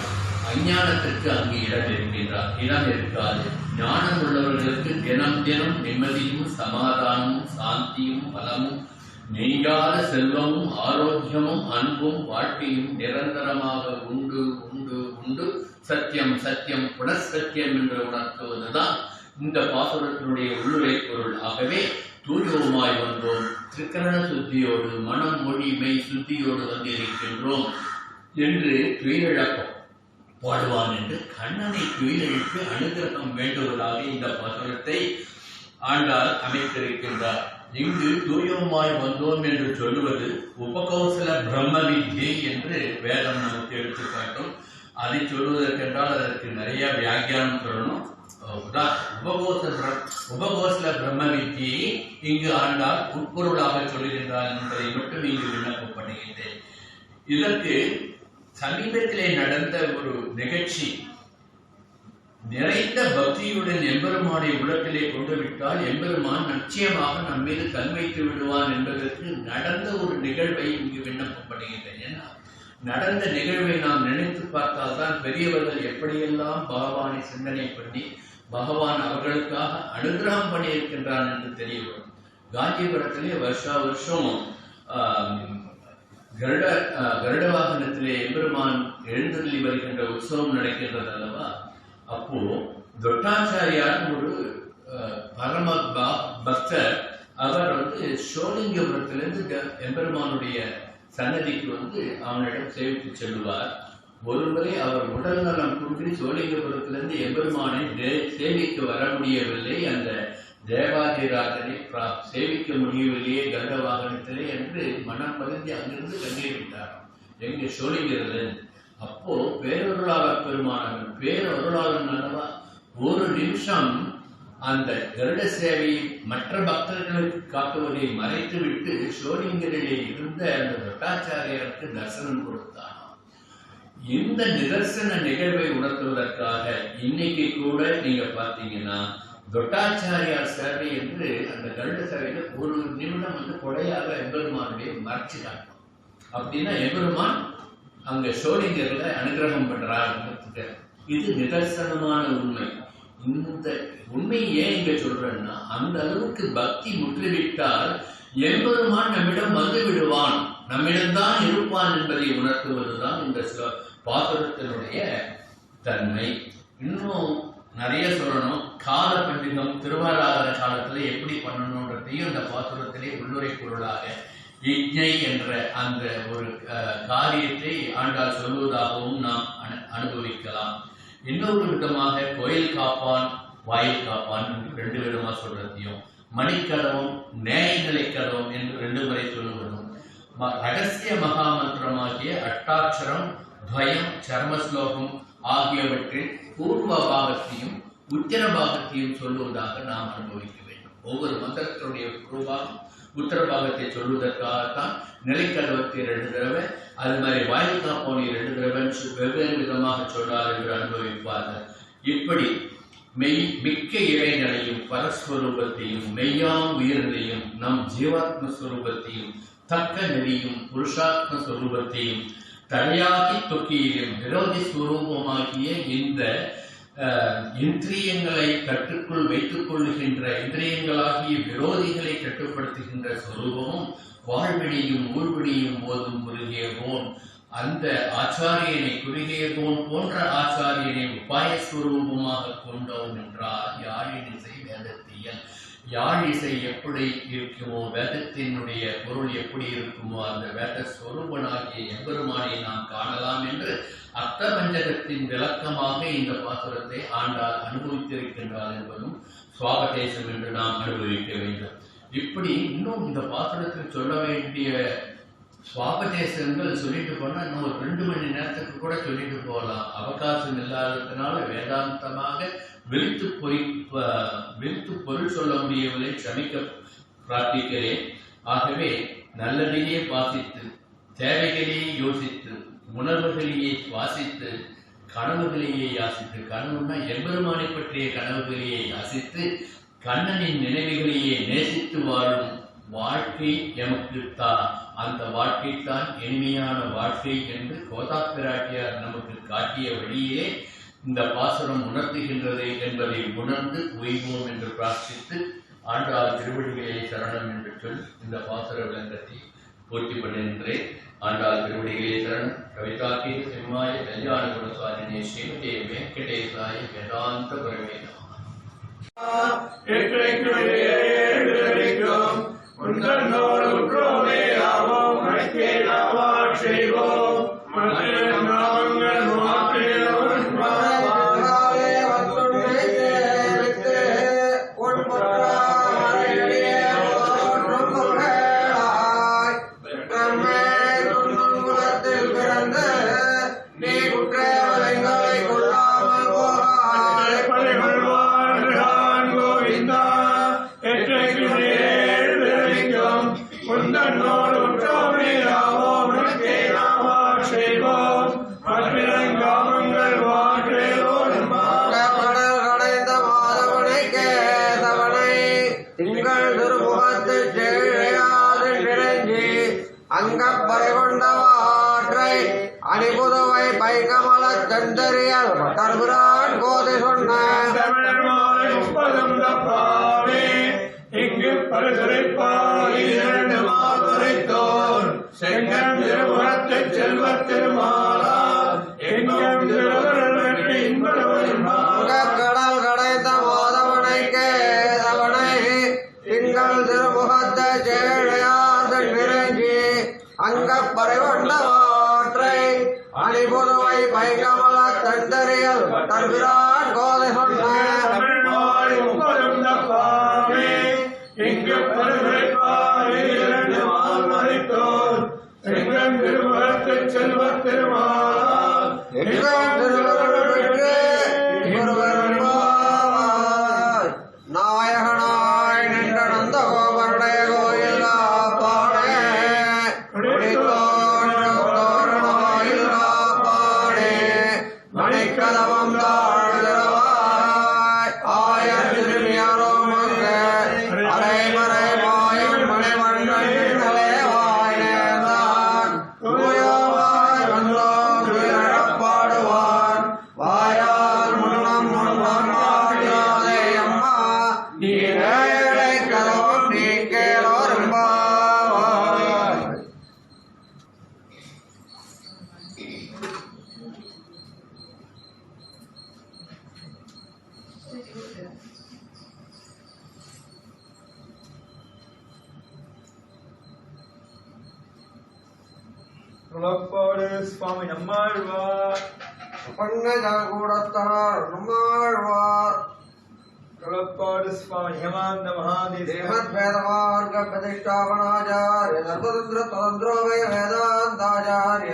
அஞ்ஞானத்திற்கு அங்கு இடம் இருக்காது. ஞானம் உள்ளவர்களுக்கு தினம் தினம் நிம்மதியும் சமாதானமும் சாந்தியும் பலமும் நெய்யாத செல்வமும் ஆரோக்கியமும் அன்பும் வாழ்க்கையும் நிரந்தரமாக உண்டு உண்டு உண்டு. சத்தியம் சத்தியம் புனசத்தியம் என்று உணர்த்துவதுதான் இந்த பாசுரத்தினுடைய உள்ளுரை பொருள். ஆகவே தூயோமாய் வந்தோம், திரிகரண சுத்தியோடு மனம் மொழி மெய் சுத்தியோடு வந்திருக்கின்றோம் என்று துயிலிழப்போம் பாடுவான் என்று கண்ணனை துயிலெழுப்பி அனுகிரகம் வேண்டுவதாக இந்த பாசுரத்தை ஆண்டாள் அமைத்திருக்கின்றார். இங்கு தூயோமாய் வந்தோம் என்று சொல்லுவது உபகௌசல பிரம்ம வித்யை என்று வேதம் நமக்கு எடுத்துக்காட்டும். அதை சொல்வதற்கென்றால் அதற்கு நிறைய வியாக்கியானம் சொல்லணும். உபகோசல பிரம்ம வித்யை இங்கு ஆண்டாள் உட்பொருளாக சொல்லுகின்றார் என்பதை மட்டும் இங்கு விண்ணப்பப்படுகின்றேன். இதற்கு சமீபத்திலே நடந்த ஒரு நிகழ்ச்சி நிறைந்த பக்தியுடன் எம்பெருமானை உள்ளத்திலே கொண்டு விட்டால் எம்பெருமான் நிச்சயமாக நம் மீது கண் வைத்து விடுவான் என்பதற்கு நடந்த ஒரு நிகழ்வை இங்கு விண்ணப்பப்படுகின்றேன். ஏன்னா நடந்த நிகழ்வை நாம் நினைத்து பார்த்தால் தான் பெரியவர்கள் எப்படியெல்லாம் பகவானை சிந்தனை பண்ணி பகவான் அவர்களுக்காக அனுகிரகம் பண்ணியிருக்கின்றான் என்று தெரிய வரும். காஞ்சிபுரத்திலே வருஷா வருஷம் கருட வாகனத்திலே எம்பெருமான் எழுந்தருளி வருகின்ற உற்சவம் நடக்கின்றது அல்லவா? அப்போ தொட்டாச்சாரியார் ஒரு பரம பக்தர், அவர் சோழிங்கபுரத்திலிருந்து எம்பெருமானுடைய சன்னதிக்கு அவனிடம் சேவித்து செல்வார். ஒருமுறை அவர் உடல் நலம் குன்றி சோழிங்கபுரத்திலிருந்து எம்பெருமானை சேவிக்க வர முடியவில்லை, அந்த தேவாதிராஜனை சேவிக்க முடியவில்லையே கருட வாகனத்திலே என்று மனம் பகிர்ந்து அங்கிருந்து கண்ணீர் விட்டார் எங்க சோழிங்கரில். அப்போ பேரொருளாளர் பெருமானவன் பேரொருளாளன் அல்லவா, ஒரு நிமிஷம் அந்த கருட சேவையை மற்ற பக்தர்களுக்கு காட்டுவதை மறைத்துவிட்டு சோழிங்கரிலே இருந்த அந்த தொட்டாச்சாரியருக்கு தரிசனம் கொடுத்தான். இந்த நிதர்சன நிகழ்வை உணர்த்துவதற்காக இன்னைக்கு கூட நீங்க பார்த்தீங்கன்னா தொட்டாச்சாரியார் சேவை என்று அந்த கருட சேவையில ஒரு நிமிடம் கொடையாக எம்பெருமானுடைய மறைச்சு காட்டும். அப்படின்னா எம்பெருமான் அங்க சோழிங்கர்ல அனுகிரகம் பண்றார். இது நிதர்சனமான உண்மை. இந்த உண்மை ஏன் இங்க சொல்றேன்னா அந்த அளவுக்கு பக்தி முற்றிவிட்டால் எம்பெருமான் நம்மிடம் வந்து விடுவான், நம்மிடம்தான் இருப்பான் என்பதை உணர்த்துவதுதான் இந்த பாசுரத்தினுடைய தன்மை. இன்னும் நிறைய சொல்லணும். கால பண்டிகம் திருவாராதன காலத்துல எப்படி பண்ணணும்ன்றதையும் இந்த பாசுரத்திலே உள்ளுரை பொருளாக யஜ்ஞை என்ற அந்த ஒரு காரியத்தை ஆண்டாள் சொல்வதாகவும் நாம் அனுபவிக்கலாம். இன்னொரு விதமாக கோயில் காப்பான் வாயில் காப்பான் என்று ரெண்டு விதமா சொல்றதையும், மணிக்கதவம் நேயநிலை கதவம் என்று ரெண்டு முறை சொல்லுவதும், ரகசிய மகாமந்திரமாகிய அஷ்டாட்சரம் துவயம் சர்மஸ்லோகம் ஆகியவற்றில் பூர்வ பாகத்தையும் உத்தர பாகத்தையும் சொல்லுவதாக நாம் அனுபவிக்க வேண்டும். ஒவ்வொரு மந்திரத்தினுடைய பூர்வாகம் உத்தர பாகத்தை சொல்வதற்காகத்தான் நிலைக்கதவத்தை 2 தடவை, அது மாதிரி வாயில் காப்போனை 2 தடவை வெவ்வேறு விதமாக சொன்னார் என்று அனுபவிப்பார்கள். இப்படி மிக்க இறைநிலையும் பரஸ்வரூபத்தையும் மெய்யாம் உயிரிலையும் நம் ஜீவாத்மஸ்வரூபத்தையும் தக்க நெறியும் புருஷாத்ம ஸ்வரூபத்தையும் தடையாகி தொக்கியிலும் விரோதி ஸ்வரூபமாகிய இந்த இந்திரியங்களை கட்டுக்குள் வைத்துக் கொள்ளுகின்ற இந்திரியங்களாகிய விரோதிகளை கட்டுப்படுத்துகின்ற ஸ்வரூபமும் வாழ்வினையும் ஊழ்வினையும் போதும் குறுகியவோன் அந்த ஆச்சாரியனை குறுகியவோன் போன்ற ஆச்சாரியனை உபாயஸ்வரூபமாக கொண்டோம் என்றார். யாழிசை வேதத்தியல், யாழிசை எப்படி இருக்குமோ வேதத்தினுடைய பொருள் எப்படி இருக்குமோ அந்த வேத ஸ்வரூபனாகிய எம்பெருமானை நாம் காணலாம் என்று அர்த்த பஞ்சகத்தின் விளக்கமாக இந்த பாசுரத்தை ஆண்டாள் அனுபவித்திருக்கின்றார் என்பதும் சுவாபதேசம் என்று நாம் அனுபவிக்க வேண்டும். இப்படி இன்னும் இந்த பாசுரத்தில் சொல்ல வேண்டிய சுவாபதேசங்கள் சொல்லிட்டு போனால் இன்னும் ஒரு 2 மணி நேரத்துக்கு கூட சொல்லிட்டு போகலாம். அவகாசம் இல்லாததுனால வேதாந்தமாக விழித்து பொருள் சொல்ல முடியவில்லை, க்ஷமிக்க பிரார்த்திக்கிறேன். ஆகவே நல்லதையே வாசித்து, தேவைகளையே யோசித்து, உணர்வுகளையே சுவாசித்து, கனவுகளையே யாசித்து, கனவுன்னா எம்பெருமானை பற்றிய கனவுகளையே யாசித்து, கண்ணனின் நினைவுகளையே நேசித்து வாழும் வாழ்க்கை எமக்கு அந்த வாழ்க்கைத்தான் இனிமையான வாழ்க்கை என்று கோதா பிராட்டியார் நமக்கு காட்டிய வழியிலே இந்த பாசுரம் உணர்த்துகின்றது என்பதை உணர்ந்து உய்வோம் என்று பிரார்த்தித்து ஆண்டாள் திருவடிகளே சரணம் என்று சொல் இந்த பாசுர விளக்கத்தை பூர்த்தி பண்ணுகின்றேன். ஆண்டாள் திருவடிகளே சரணம். கவிதாக்கி சிம்மாய கல்யாண குணசாலினே ஸ்ரீமதே வெங்கடேசாய வேதாந்த குரவே நமः. அங்கப்பறைகொண்டவாற்றை அணிபுதுவை பைங்கமல செந்தறியல் பட்டர்பிரான் கோதை சொன்ன இங்கு பரிசுரைப்பாய் செங்கம் திருமுகத்தை செல்வத் திருமாலா எங்கும் கடல் கடைந்த மாதவனை கேதவனை திங்கள் திருமுகத்தை சேழையாதன் நிறைஞ்சி அங்கப்பறைகொண்டவாற்றை அணிபுதுவை பைங்கமல தந்தறியல் பட்டர்பிரான் கோதை சொன்ன இங்கு பரிசுரைப்பாய் செங்கம் திருமுகத்தை செல்வத் திருமாலா நாயகனாய் நின்ற நந்த கோபருடைய கோயில் பாடே பாடே மணிக்கதவம் தாழ்வாய் ஆய திருமியாரோ மங்க அரைமறை மாயம் மணிமண்டன் தலைவாய் நேர்ந்தான் தூயோவாய் வந்தோம் பாடுவான் வாயால் முன்னம் முன்னம் பாடியாதே அம்மா நீ நேரை கதவம் நீ கேளோரும்பாவாய். சுவாமி நம்மாழ்வார் பண்ண ஜகூடத்தார் நம்மாழ்வார் குலப்பாடு சுவாமி ஹேமாந்த மகாதேவ ஸ்ரீமத் வேதமார்க பிரதிஷ்டாபனாச்சாரிய சர்வதந்திர தந்திரோபய வேதாந்தாச்சாரிய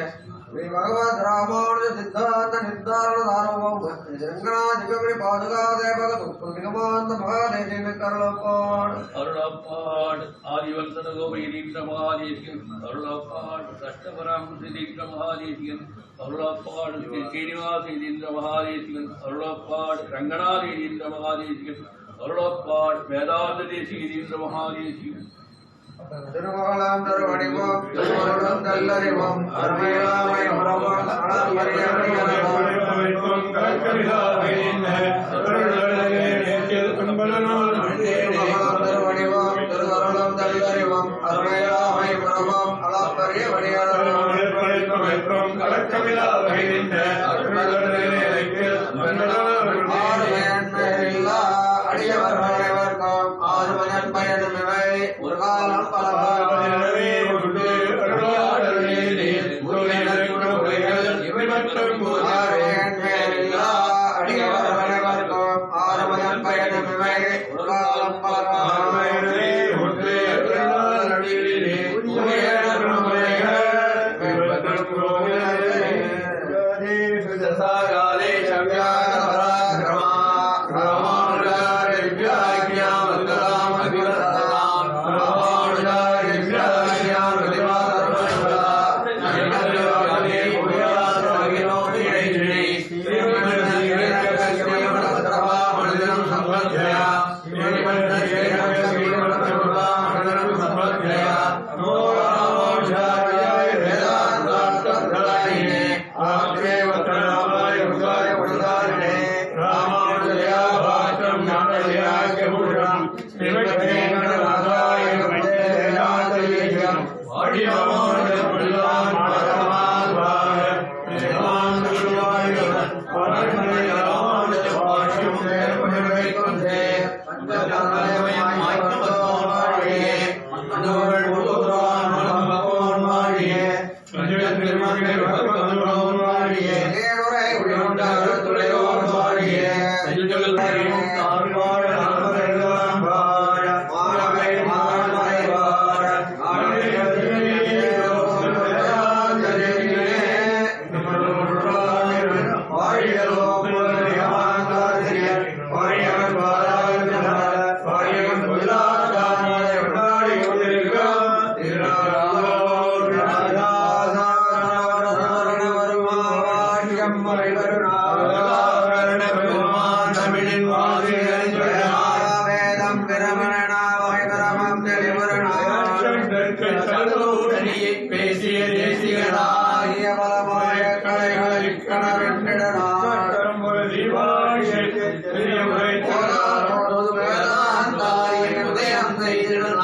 ஸ்ரீ பகவத் ராமானுஜ சித்தாந்த நிர்தாரண சார்வபௌம ரங்கநாதிபதி பாதுகா தேவக துப்புநிகமாந்த மகாதேசின் கருளப்பாடு அருளப்பாடு ஆதிவந்தன கோபகிரீந்திர மகாதேசியன் அருளப்பாடு கஷ்டபராமசிரீந்திர மகாதேசியன் அருளப்பாடு ஸ்ரீ ஸ்ரீனிவாசீந்திர மகாதேசியன் அருளப்பாடு ரங்கநாதீந்திர மகாதேசியன் அருளப்பாடு வேதாந்த தேசிகீந்திர மகாதேசியன் திருமகளாம் தருவடிவோம் திருமருடம் தல்லறிவோம் அருமையாமை உறவோம் திருவடிவோம் திருவருடம் தல்லறிவோம் அருமையாமை உறவோம் அளப்பரிய வடிவா அடியவர்களுக்கும் ஆறுமகன் பயனும் இவை ஒரு காலம் பல அடியவர்களுக்கும் ஆறுமகன் பயனும் இவை ஒரு காலம் பல பேசிய தேசிகனாகிய பலமாய கலைகளை உதயம் செய்திட